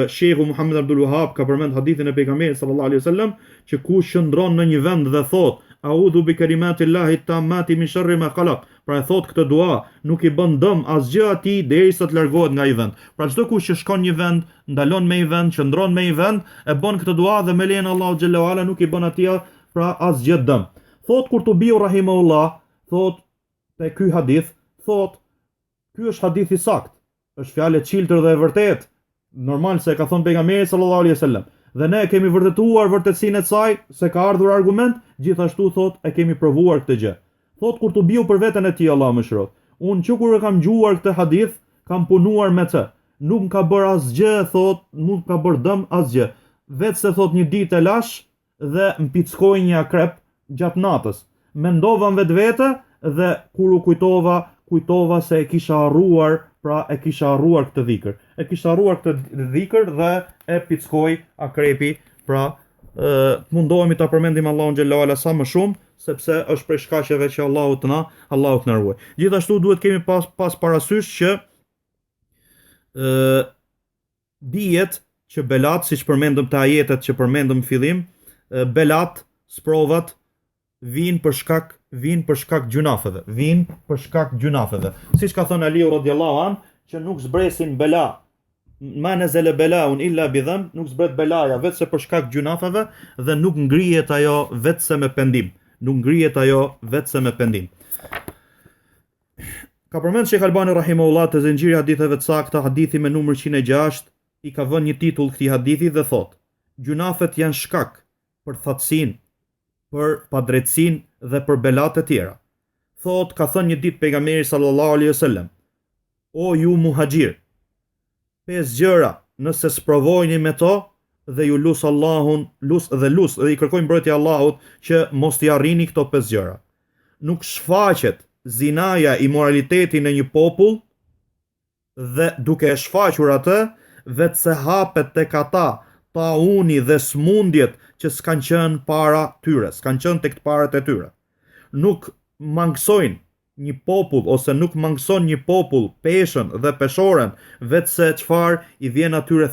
[SPEAKER 1] Sheikhu Muhammed Abdul Wahhab ka përmend hadithin e pejgamberit sallallahu alaihi wasallam që kush qëndron në një vend dhe thot a'udhu bi kalimatillahi tammati min sharri ma khalaq, pra e thot këtë dua, nuk i bën dëm asgjë atij derisa të largohet nga ai vend. Pra çdo kush që shkon një vend, ndalon me një vend, qëndron me një vend, e bën këtë dua dhe me lejen e Allahut xhalla wala nuk i bën atij pra asgjë dëm. Thot Kurtubiu rahimahullah, thot te ky hadith, thot ky është hadith i sakt, është fjalë e çiltër dhe e vërtetë, normal se e ka thënë pejgamberi sallallahu alaihi wasallam. Dhe ne kemi vërtetuar vërtetësinë e saj, se ka ardhur argument, gjithashtu thot e kemi provuar këtë gjë. Thot Kurtubiu për veten e tij, Allah më shirot, unë që kur e kam gjuar këtë hadith, kam punuar me të, nuk më ka bërë asgjë, thot, nuk ka bërë dëm asgjë, vetë se thot një ditë e lash dhe më pickoi një akrep gjatë natës. Mendova në vetvete dhe kur u kujtova se e kisha harruar, pra e kisha harruar këtë dhikër. E kisha harruar këtë dhikër dhe e pickoi akrepi, pra mundohemi ta përmendim Allahun xhalla wala sa më shumë, sepse është prej shkaqeve që Allahu të na ruaj. Gjithashtu duhet kemi pas parasysh që dihet që belat, siç përmendëm te ajetet që përmendëm në fillim, belat, sprovat vijnë për shkak gjunafeve, siç ka thënë Aliu radhiyallahu an, që nuk zbresin bela, ma nezele belaun illa bidhem, nuk zbret belaja vetëse për shkak gjunafeve dhe nuk ngrihet ajo vetëse me pendim. Ka përmend Sheikh Albani rahimahullah te zinxhiri i haditheve të sakta, hadithi me numër 106, i ka vënë një titull këtij hadithi dhe thot: gjunafet janë shkak për thatësinë, për padrejtësinë dhe për belat e tjera. Thot, ka thënë një ditë pejgamberi sallallahu alaihi wasallam: o ju muhaxhir, 5 gjëra nëse sprovojni me to dhe ju lusë Allahun, dhe i kërkojnë mbrojtje Allahut që mos t'i arrini këto 5 gjëra. Nuk shfaqet zinaja, immoraliteti në një popull dhe duke e shfaqur atë, vetë se hapet tek ata tauni dhe smundjet që s'kan qenë para tyre, s'kan qenë tek parat e tyre. Nuk mangësojnë një popull ose nuk mangëson një popull peshën dhe peshoren vetë se çfarë i vjen atyre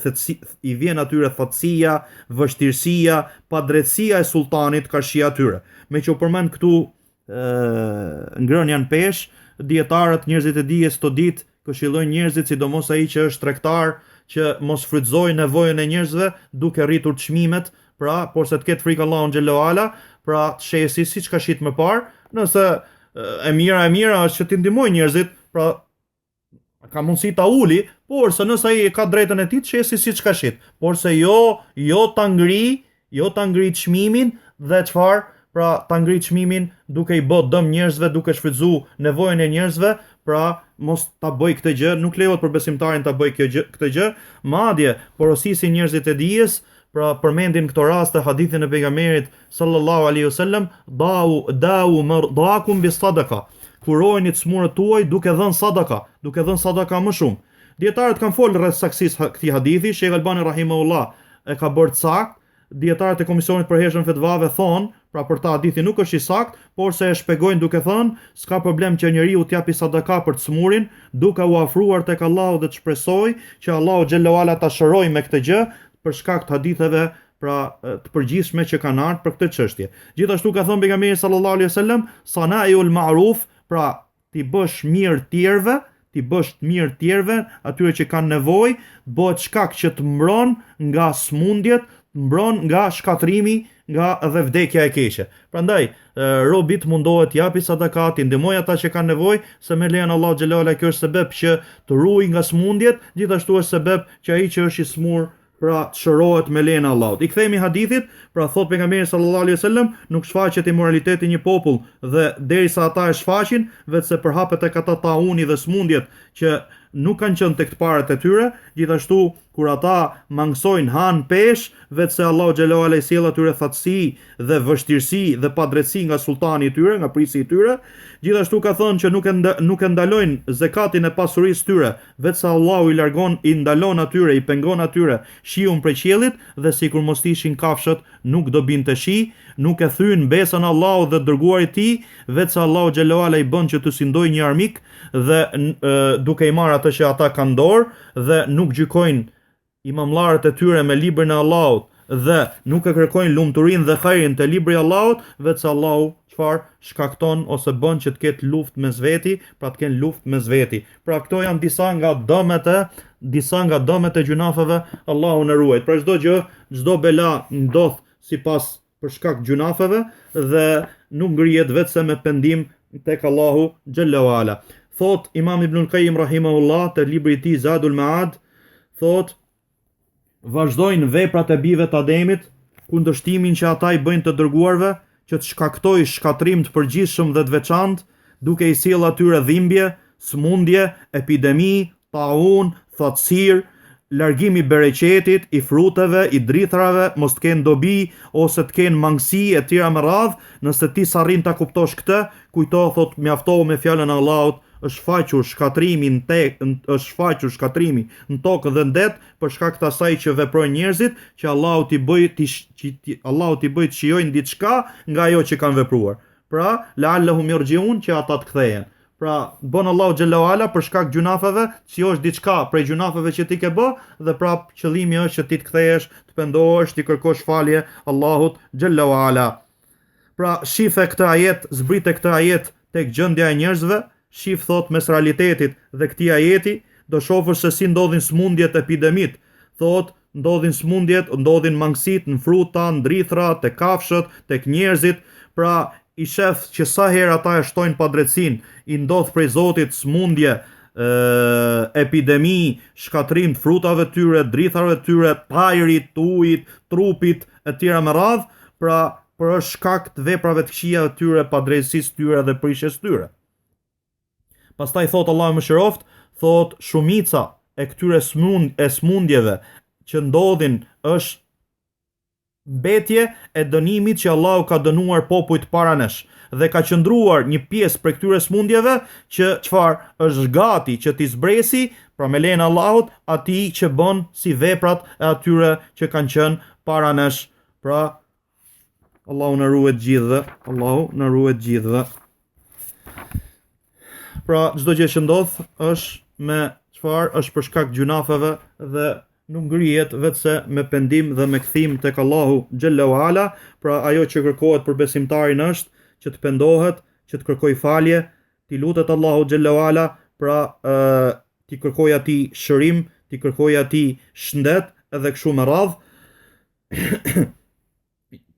[SPEAKER 1] thatësia, vështirësia, padrejtësia e sultanit ka shi atyre. Me që u përmend këtu ngrënjan pesh, dietarët, njerëzit e dijes të ditë këshillojnë njerëzit, sidomos ai që është tregtar, që mos frytëzojë nevojën e njerëzve duke rritur çmimet, pra por se të ketë frikë Allahun xhallahu ala, pra të shesi siç ka shit më parë, nëse e mira është që t'i ndihmoj njerëzit, pra ka mundësi ta uli, por se nëse ai ka drejtën e tij të shesi siç ka shit, por se jo ta ngri çmimin dhe çfarë, pra ta ngri çmimin duke i bë dëm njerëzve, duke shfrytzuar nevojën e njerëzve, pra mos ta bëj këtë gjë, nuk lejohet për besimtarin ta bëj këtë gjë, madje porosisin njerëzit e dijes, pra përmendin këto raste hadithin e pejgamberit sallallahu alaihi wasallam, da'u mardakum bis sadaka, kurojeni çmurët tuaj duke dhënë sadaka më shumë. Dietarët kanë folur rreth saksisë këtij hadithi. Sheikh Albani rahimahullah e ka bërë sakt dietarët e Komisionit për Heshtjen Fetvave thonë, pra për ta hadithi nuk është i sakt, por se e shpjegojnë duke thënë, s'ka problem që njeriu t'japi sadaka për të smurin, duke u afruar tek Allahu dhe të shpresoj që Allahu xhallahu ala ta shërojë me këtë gjë për shkak të haditheve pra të përgjithshme që kanë ardhur për këtë çështje. Gjithashtu ka thënë pejgamberi sallallahu alaihi wasallam, sanaiul ma'ruf, pra ti bësh mirë tjerëve, atyre që kanë nevojë, bëhet shkak që të mbron nga smundjet, mbron nga shkatrimi, nga dhe vdekja e keqe. Prandaj, robit mundohet japi sadakat, i ndihmoj ata që kanë nevojë, se me lejen Allah xhallahu ala kjo është sebeb që të ruaj nga smundjet, gjithashtu është sebeb që ai që është i smur pra të shërohet me lejen e Allahut. I kthehemi hadithit, pra thot pejgamberi sallallahu alaihi wasallam, nuk shfaqet immoraliteti një popull dhe derisa ata e shfaqin, vetëse përhapet tek ata tauni dhe smundjet që nuk kanë qenë tek të parët e tyre, gjithashtu kur ata mangësojnë han pesh, vetëse Allahu xhallahu ala i sjell atyre thatësi dhe vështirësi dhe padrejtësi nga sultani i tyre, nga prisi i tyre. Gjithashtu ka thënë që nuk e ndalojnë zekatin e pasurisë tyre, vetëse Allahu i ndalon atyre, i pengon atyre shiun prej qiellit, dhe sikur mos ishin kafshët, nuk do binte shi, nuk e thyn besën Allahu dhe dërguarit i tij, vetëse Allahu xhallahu ala i bën që të sindoj një armik dhe duke i marrë atë që ata kanë dorë, dhe nuk gjykojnë imamllarët e tyre me librin e Allahut dhe nuk e kërkojnë lumturinë dhe hajrin te libri i Allahut, vetëse Allahu çfarë shkakton ose bën që të ketë luftë mes veti, pra të kenë luftë mes veti. Pra këto janë disa nga dëmet e gjunafeve, Allahu na ruaj. Pra çdo bela ndodh sipas për shkak gjunafeve dhe nuk ngrihet vetëse me pendim tek Allahu xhallahu ala. Thot Imam Ibnul Qayyim rahimahullah te libri i tij Zadul Ma'ad, thot vazhdojnë veprat e bijve të Ademit, kundërshtimin që ata i bëjnë të dërguarve, që të shkaktoj shkatrim të përgjithshëm dhe të veçantë, duke i sjell atyre dhimbje, smundje, epidemi, taun, thatësir, largimi i bereqetit, i fruteve, i drithrave, mos të kenë dobi ose të kenë mangësi e tjera me radhë. Nëse ti s'arrin ta kuptosh këtë, kujto, thot, mjaftohu me fjalën e Allahut, është shfaqur shkatrimi në tokë dhe në det për shkak të asaj që veprojnë njerëzit, që Allahu t'i bëj të shijojnë diçka nga ajo që kanë vepruar. Pra, la'allahum yarji'un, që ata të kthehen. Pra, bën Allahu xhallahu ala për shkak gjunafeve, si është diçka prej gjunafeve që ti ke bë, dhe prap qëllimi është që ti të kthehesh, të pendohesh, të kërkosh falje Allahut xhallahu ala. Pra, shife këtë ajet, zbrite këtë ajet tek gjendja e njerëzve, shif thot mes realitetit dhe këtij ajeti, do shohësh se si ndodhin smundjet, epidemit. Thot, ndodhin smundjet, ndodhin mangësit në fruta, në drithra, tek kafshët, tek njerëzit. Pra, i shef që sa herë ata e shtojnë padrejtësinë, i ndodh prej Zotit smundje, epidemi, shkatrim të frutave tyre, drithrave tyre, pajrit, ujit, trupit e tjera me radhë, pra për shkak të veprave të këqija të tyre, padrejtësisë tyre dhe prishjes tyre. Pastaj thot Allahu mëshiroft, thot shumica e këtyre smundjeve që ndodhin është mbetje e dënimit që Allahu ka dënuar popujt para nesh, dhe ka qëndruar një pjesë prej këtyre smundjeve që çfarë është gati që t'i zbresi, pra me lejen e Allahut, atij që bën si veprat e atyre që kanë qenë para nesh. Pra Allahu na ruaj të gjithëve. Pra çdo gjë që ndodh është me çfarë, është për shkak gjunafeve dhe nuk ngrihet vetëse me pendim dhe me kthim tek Allahu xhallahu ala. Pra ajo që kërkohet për besimtarin është që të pendohet, që të kërkoj falje, t'i lutet Allahu xhallahu ala, pra t'i kërkoj atij shërim, t'i kërkoj atij shëndet edhe kështu me radhë.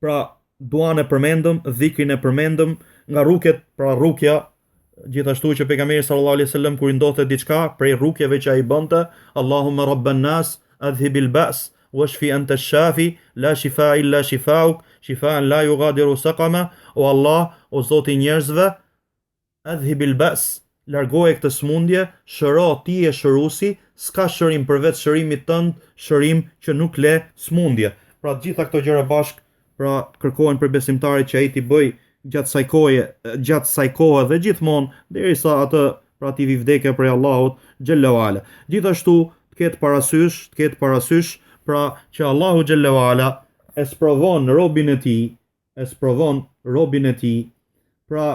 [SPEAKER 1] Pra duan e përmendëm, dhikrin e përmendëm, nga rukjet, pra rukja, gjithashtu që pejgamberi sallallahu alaihi wasallam kur i ndodhte diçka prej rukjeve që ai bënte, Allahumma rabban nas adhhibil ba's washfi anta ash-shafi la shifaa illa shifauk shifaan la yughadiru saqama. O Allah, o Zoti i njerëzve, adhhibil ba's, largoje këtë smundje, shëro, ti je shëruesi, s'ka shërim përveç shërimit tënd, shërim që nuk le smundje. Pra të gjitha këto gjëra bashk, pra kërkohen për besimtarit që ai t'i bëj gjatë saj kohe dhe gjithmonë derisa atë pra t'i vi vdekja prej Allahut xhallahu ala. Gjithashtu të ketë parasysh pra që Allahu xhallahu ala e sprovon robin e tij, pra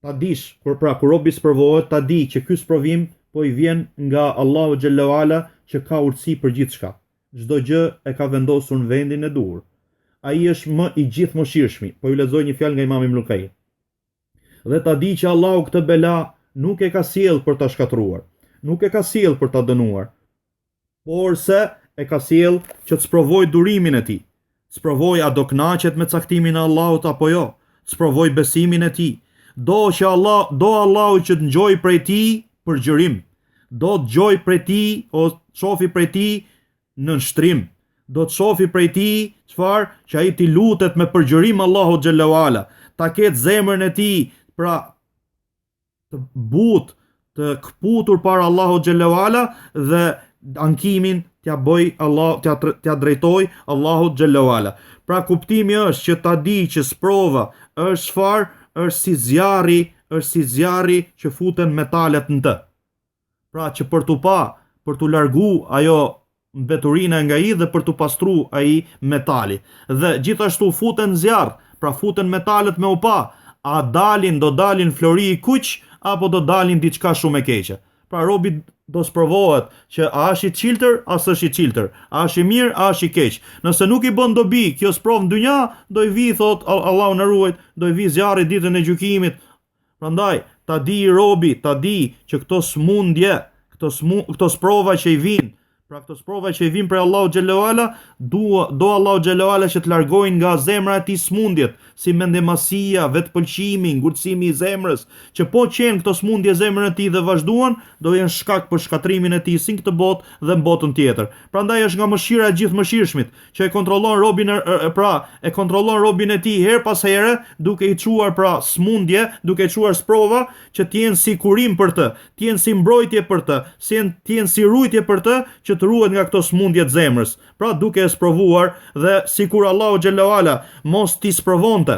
[SPEAKER 1] ta dish, kur robi sprovohet, ta di që ky sprovim po i vjen nga Allahu xhallahu ala që ka urtësi për gjithçka. Çdo gjë e ka vendosur në vendin e duhur. Ai është më i gjithëmëshirshmi. Po ju lexoj një fjalë nga Imam Ibn Qayyim. Dhe ta di që Allahu këtë bela nuk e ka sjell për ta shkatruar, nuk e ka sjell për ta dënuar, por se e ka sjell që të sprovoj durimin e tij. Sprovoj a do kënaqet me caktimin e Allahut apo jo. Sprovoj besimin e tij. Do Allahu që të ngjoj prej tij përgjërim. Do të gjoj prej tij ose shofi prej tij në nështrim. Do të shofi prej tij çfarë? Që ai ti lutet me përgjërim Allahu xhallahu ala. Ta ketë zemrën e tij pra të butë, të kputur para Allahu xhallahu ala dhe ankimin t'ja drejtoj Allahu xhallahu ala. Pra kuptimi është që ta di që sprova është çfarë? Është si zjarri që futen metalet në të. Pra që për t'u largu ajo mbeturina nga ai dhe për t'u pastru ai metali. Dhe gjithashtu futen zjarr, pra futen metalet me u pa. A do dalin flori i kuq apo do dalin diçka shumë e keqe. Pra robi do sprovohet që a është i çiltër, a s'është i çiltër, a është i mirë, a është i keq. Nëse nuk i bën dobi kjo sprovë në dynja, do i vi, thot Allahu na ruaj, do i vi zjarri ditën e gjykimit. Prandaj ta di robi, ta di që këto smundje, këto sprova që i vijnë, pra këto sprova që i vijnë prej Allahu xhallahu ala, do Allahu xhallahu ala që të largojnë nga zemra e tij smundjet, si mendemasia, vetpëlqimi, ngurtësimi i zemrës, që po qenë këto smundje zemrën e tij dhe vazhduan, do jenë shkak për shkatrimin e tij si në këtë botë dhe në botën tjetër. Prandaj është nga mëshira e gjithëmëshirshmit që e kontrollon robin e tij her pas here, duke i çuar pra smundje, duke i çuar sprova që të jenë si kurim për të, të jenë si mbrojtje për të, të jenë si rujtje për të, që të ruhet nga këto smundje të zemrës. Pra duke e sprovuar dhe sikur Allahu xhallahu ala mos t'i sprovonte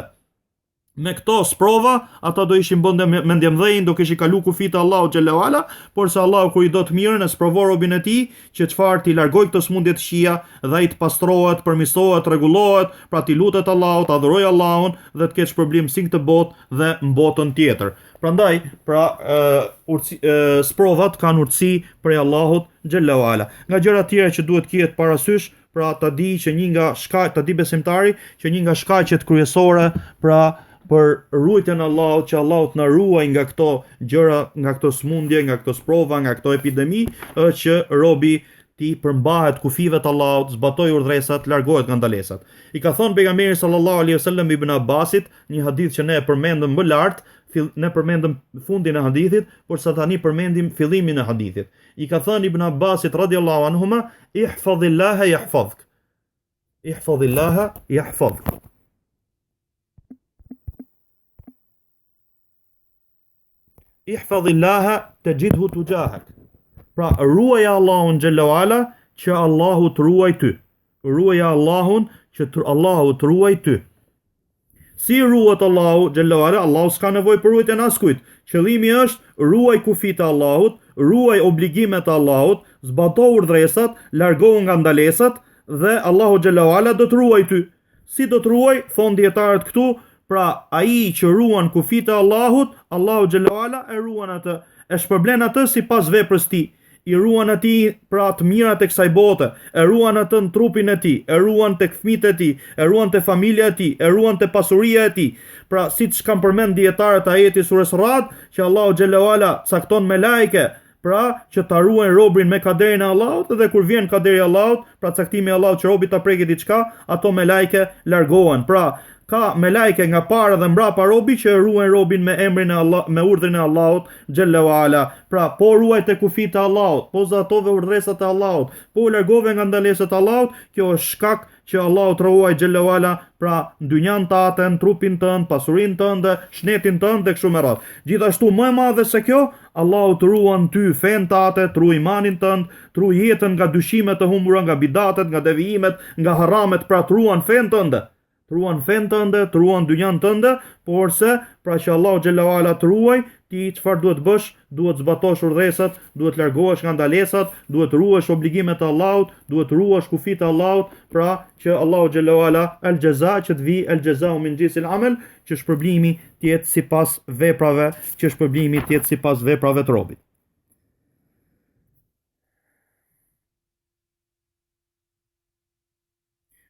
[SPEAKER 1] me këto sprova, ata do ishin bënde me ndjemdhejnë, do kishin kalu kufit Allahu xhallahu ala, por se Allahu kur i do të mirën e sprovon robin e tij që çfarë t'i largoj këto smundje të këqija dhe ai të pastrohet, përmirësohet, rregullohet, pra t'i lutet Allahut, adhuroj Allahun dhe të ketë shpërblim si në këtë botë dhe në botën tjetër. Prandaj, sprovat kanë urtësi prej Allahut xhallahu ala. Nga gjëra tjera që duhet kihet parasysh, pra ta di besimtari që një nga shkaqet kryesore pra për rujtjen e Allahut, që Allahut na ruaj nga këto gjëra, nga këto smundje, nga këto sprova, nga këto epidemi, është që robi ti përmbahet kufive të Allahut, zbatoj urdhresat, largohet nga ndalesat. I ka thënë pejgamberi sallallahu alaihi wasallam Ibn Abbasit, një hadith që ne e përmendëm më lart, ne përmendëm fundin e hadithit, por sa tani përmendim fillimin e hadithit. I ka thënë Ibn Abbasit radhiyallahu anhuma, ihfazillaha yahfazuk. Ihfazillaha yahfazuk. Ihfazillaha tajidhu tujahak. Pra ruaj Allahun xhallahu ala që Allahu të ruaj ty. Ruaj Allahun që Allahu të ruaj ty. Si ruhet Allahu xhallahu ala? Allahu s'ka nevojë për ruajtjen e askujt. Qëllimi është ruaj kufit e Allahut, ruaj obligimet e Allahut, zbato urdhresat, largohu nga ndalesat dhe Allahu xhallahu ala do të ruaj ty. Si do të ruaj? Thon dietarët këtu, pra ai që ruan kufit e Allahut, Allahu xhallahu ala e ruan atë, e shpërblen atë sipas veprës tij. I ruan atij pra të mirat e kësaj bote, e ruan atë në trupin e tij, e ruan tek fëmijët e tij, e ruan te familja e tij, e ruan te pasuria e tij. Pra siç kanë përmend dietarët ajeti surës Rad, që Allahu xhallahu ala cakton me lajke, pra që ta ruajnë robrin me kaderin e Allahut, dhe kur vjen kaderi i Allahut, pra caktimi i Allahut që robi ta prekë diçka, ato me lajke largohen. Pra ka me lajke nga para dhe mbrapa robi që ruajnë robin me emrin e Allah, me urdhrin e Allahut xhallahu ala. Pra po ruaj te kufit e Allahut, po zatove urdhresat e Allahut, po largove nga ndalesat e Allahut, kjo është shkak që Allahu të ruaj xhallahu ala, pra në dynjan tate, në trupin tënd, pasurinë tënde, shnetin tënd dhe kështu me radhë. Gjithashtu më e madhe se kjo, Allahu të ruan ty fen tate, të ruaj imanin tënd, të ruaj jetën nga dyshimet e humbura, nga bidatet, nga devijimet, nga haramet, pra të ruan fen tënde. Të të ruan fen tënde, të ruan dynjan tënde, por se pra që Allahu xhallahu ala të ruaj, ti çfarë duhet bësh? Duhet zbatosh urdhësat, duhet largohesh nga ndalesat, duhet ruash obligimet e Allahut, duhet ruash kufit e Allahut, pra që Allahu xhallahu ala el jaza që të vi el jazau min jinsil amal, që shpërblimi të jetë sipas veprave, që shpërblimi të jetë sipas veprave të robit.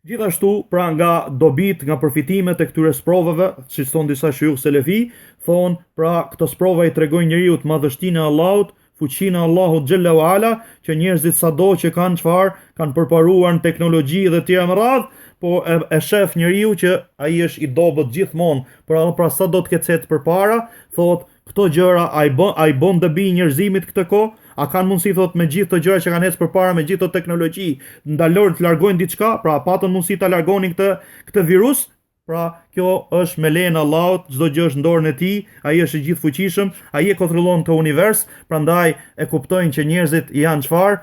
[SPEAKER 1] Gjithashtu, pra nga dobit, nga përfitimet e këtyre sprovave, që thonë disa shujukh selefi, thonë pra këto sprova i tregojnë njeriu të madhështinë e Allahut, fuqinë e Allahut xhallahu ala, që njerëzit sado që kanë çfarë, kanë përparuar në teknologji dhe tjera më radh, po e shef njeriu që ai është i dobët gjithmonë, pra sa do të ketë përpara, thotë këto gjëra ai bën dobi njerëzimit këtë kohë. A kanë mundësi thot me gjithë të gjëra që kanë ecë përpara, me gjithë të teknologji, ndalor të largojnë diçka, pra patën mundësi ta largonin këtë virus? Pra kjo është me lejen e Allahut, çdo gjë është në dorën e tij, ai është i gjithfuqishëm, ai e kontrollon këtë univers, prandaj e kuptojnë që njerëzit janë çfarë?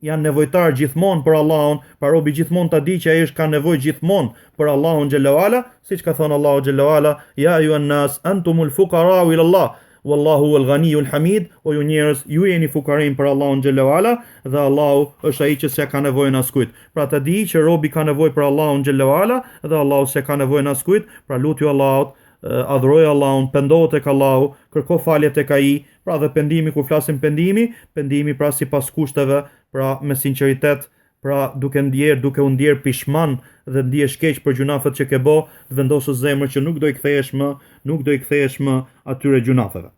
[SPEAKER 1] Janë nevojtar gjithmonë për Allahun, pra robi gjithmonë ta di që ai ka nevojë gjithmonë për Allahun xhallahu ala, siç ka thënë Allahu xhallahu ala, ya ayuhan nas antumul fuqara ila Allah. Wallahu al ghaniyul hamid, o ju njerëz, ju jeni fukarin për Allahun xhallahu ala, dhe Allahu është ai që s'ka nevojë askujt. Pra ta di që robi ka nevojë për Allahun xhallahu ala, dhe Allahu s'ka nevojë askujt, pra lutju Allahut, adhuroj Allahun, pendohu tek Allahu, kërko falje tek ai, pra dhe pendimi, kur flasim pendimi pra sipas kushteve, pra me sinqeritet, pra duke u ndjer pishman dhe ndihesh keq për gjunafet që ke bë, të vendosësh zemrën që nuk do i kthehesh më atyre gjunafeve.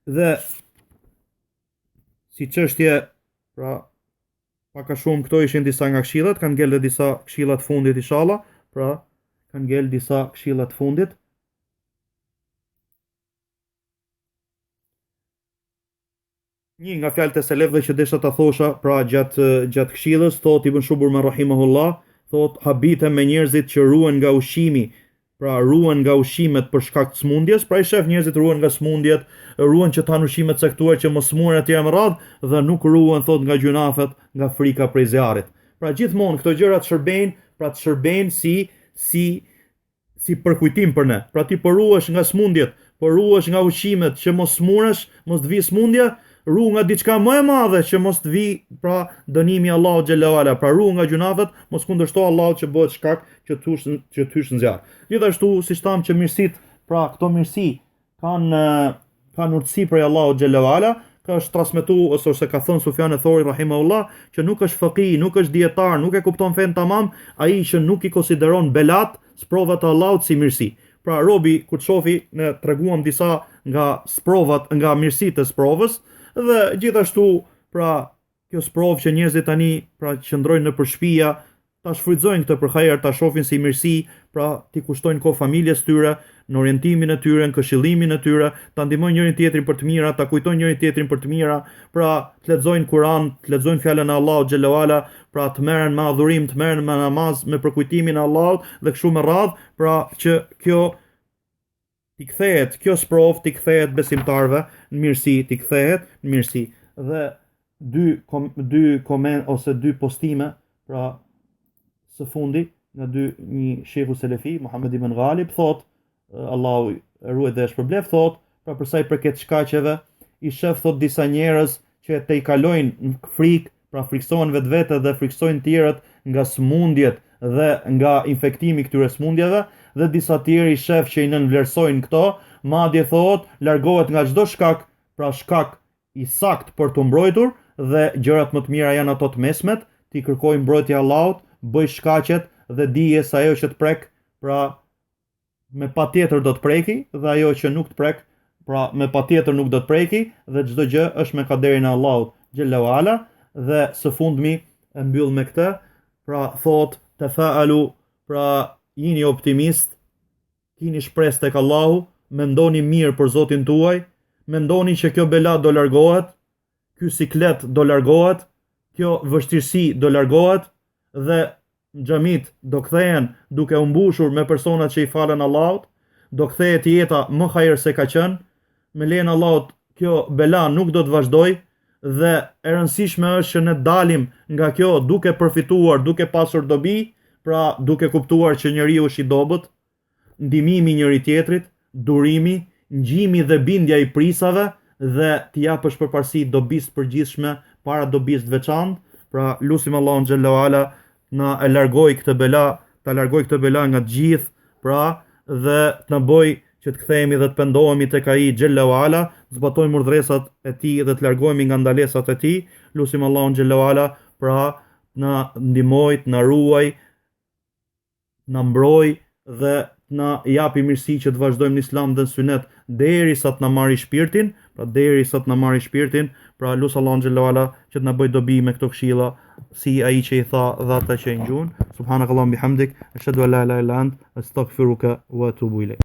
[SPEAKER 1] Dhe si çështje, pra pak a shumë këto ishin disa nga këshillat, kanë ngel disa këshilla të fundit inshallah, pra kanë ngel disa këshilla të fundit. Një nga fjalët e selefëve që desha ta thosha, pra gjatë këshillës, thot Ibn Shubur rahimahullah, thot habite me njerëzit që ruhen nga ushqimi, pra ruhen nga ushqimet për shkak të smundjes, pra i shef njerëzit ruhen nga smundjet, ruhen që tan ushqime të caktuara që mos smuren etj me radh, dhe nuk ruhen thot nga gjunafet, nga frika prej zjarrit. Pra gjithmonë këto gjëra të shërbejnë si përkujtim për ne. Pra ti po ruhesh nga smundjet, po ruhesh nga ushqimet që mos smuresh, mos të vi smundja, ru nga diçka më e madhe që mos të vi pra dënimi Allahu xhallahu ala, pra ru nga gjunafet, mos kundërshto Allahut që bëhet shkak që të hysh në zjarr. Gjithashtu, siç tham që mirësit, pra këto mirësi kanë urtësi prej Allahut xhallahu ala, ka është transmetuar ose ka thënë Sufjan Thauri rahimahullah, që nuk është faqih, nuk është dietar, nuk e kupton fen tamam, ai që nuk i konsideron belat, sprovat e Allahut si mirësi. Pra robi kur të shofi, ne treguam disa nga sprovat, nga mirësitë e sprovës, dhe gjithashtu, pra kjo sprovë që njerëzit tani pra qëndrojnë nëpër shtëpia, ta shfrytëzojnë këtë për hajër, ta shohin si mirësi, pra ti kushtojnë kohë familjes tyre, në orientimin e tyre, në këshillimin e tyre, ta ndihmojnë njërin tjetrin për të mira, ta kujtojnë njërin tjetrin për të mira, pra të lexojnë Kur'an, të lexojnë fjalën e Allahut xhallahu ala, pra të merren me adhurim, të merren me namaz, me përkujtimin e Allahut dhe kështu me radhë, pra që kjo kjo sprovë t'i kthehet besimtarve në mirësi, dhe dy koment ose dy postime, pra së fundi nga një shehu selefi, Muhammed ibn Ghalib, thot, Allahu e ruaj dhe e shpërblef, thot, pra përsa i përket shkaqeve, i shef thot disa njerëz që te i kalojnë në frikë, pra friksohen vetvete dhe friksojnë tjerët nga smundjet dhe nga infektimi këtyre smundjeve, dhe disa tjerë i shef që i nënvlerësojnë këto, madje thot, largohet nga çdo shkak, pra shkak i sakt për të mbrojtur, dhe gjërat më të mira janë ato të mesmet, ti kërkoj mbrojtje Allahut, bëj shkaqet dhe dije se ajo që të prek, pra me patjetër do të preki, dhe ajo që nuk të prek, pra me patjetër nuk do të preki, dhe çdo gjë është me kaderin e Allahut xhallahu ala, dhe së fundmi e mbyll me këtë, pra thot tafaalu, pra jini optimist, kini shpresë tek Allahu, mendoni mirë për Zotin tuaj, mendoni që kjo bela do largohet, ky siklet do largohet, kjo vështirësi do largohet, dhe xhamit do kthehen duke u mbushur me personat që i falen Allahut, do kthehet jeta më hajër se ka qenë, me lejen e Allahut kjo bela nuk do të vazhdoj, dhe e rëndësishme është që ne dalim nga kjo duke përfituar, duke pasur dobi, pra duke kuptuar që njeriu është i dobët, ndihmimi njëri tjetrit, durimi, ngjimi dhe bindja i prisave dhe t'i japësh përparësi dobisë përgjithshme para dobisë të veçantë. Pra lutim Allahun xhalla wala na e largoj këtë bela, ta largoj këtë bela nga të gjithë, pra dhe të na bëj që të kthehemi dhe të pendohemi tek ai xhalla wala, zbatojmë urdhresat e tij dhe të largohemi nga ndalesat e tij. Lutim Allahun xhalla wala pra na ndihmoj, na ruaj, na mbroj dhe na japi mirësi që të vazhdojmë në islam dhe në sunet derisa të na marrë shpirtin, pra lut Allahun xhalla wala që të na bëj dobi me këto këshilla, si ai që i tha dhe ata që i ngjun. Subhanakallahumma bihamdik, ashhadu an la ilaha illa ant, astaghfiruka wa atubu ilayk.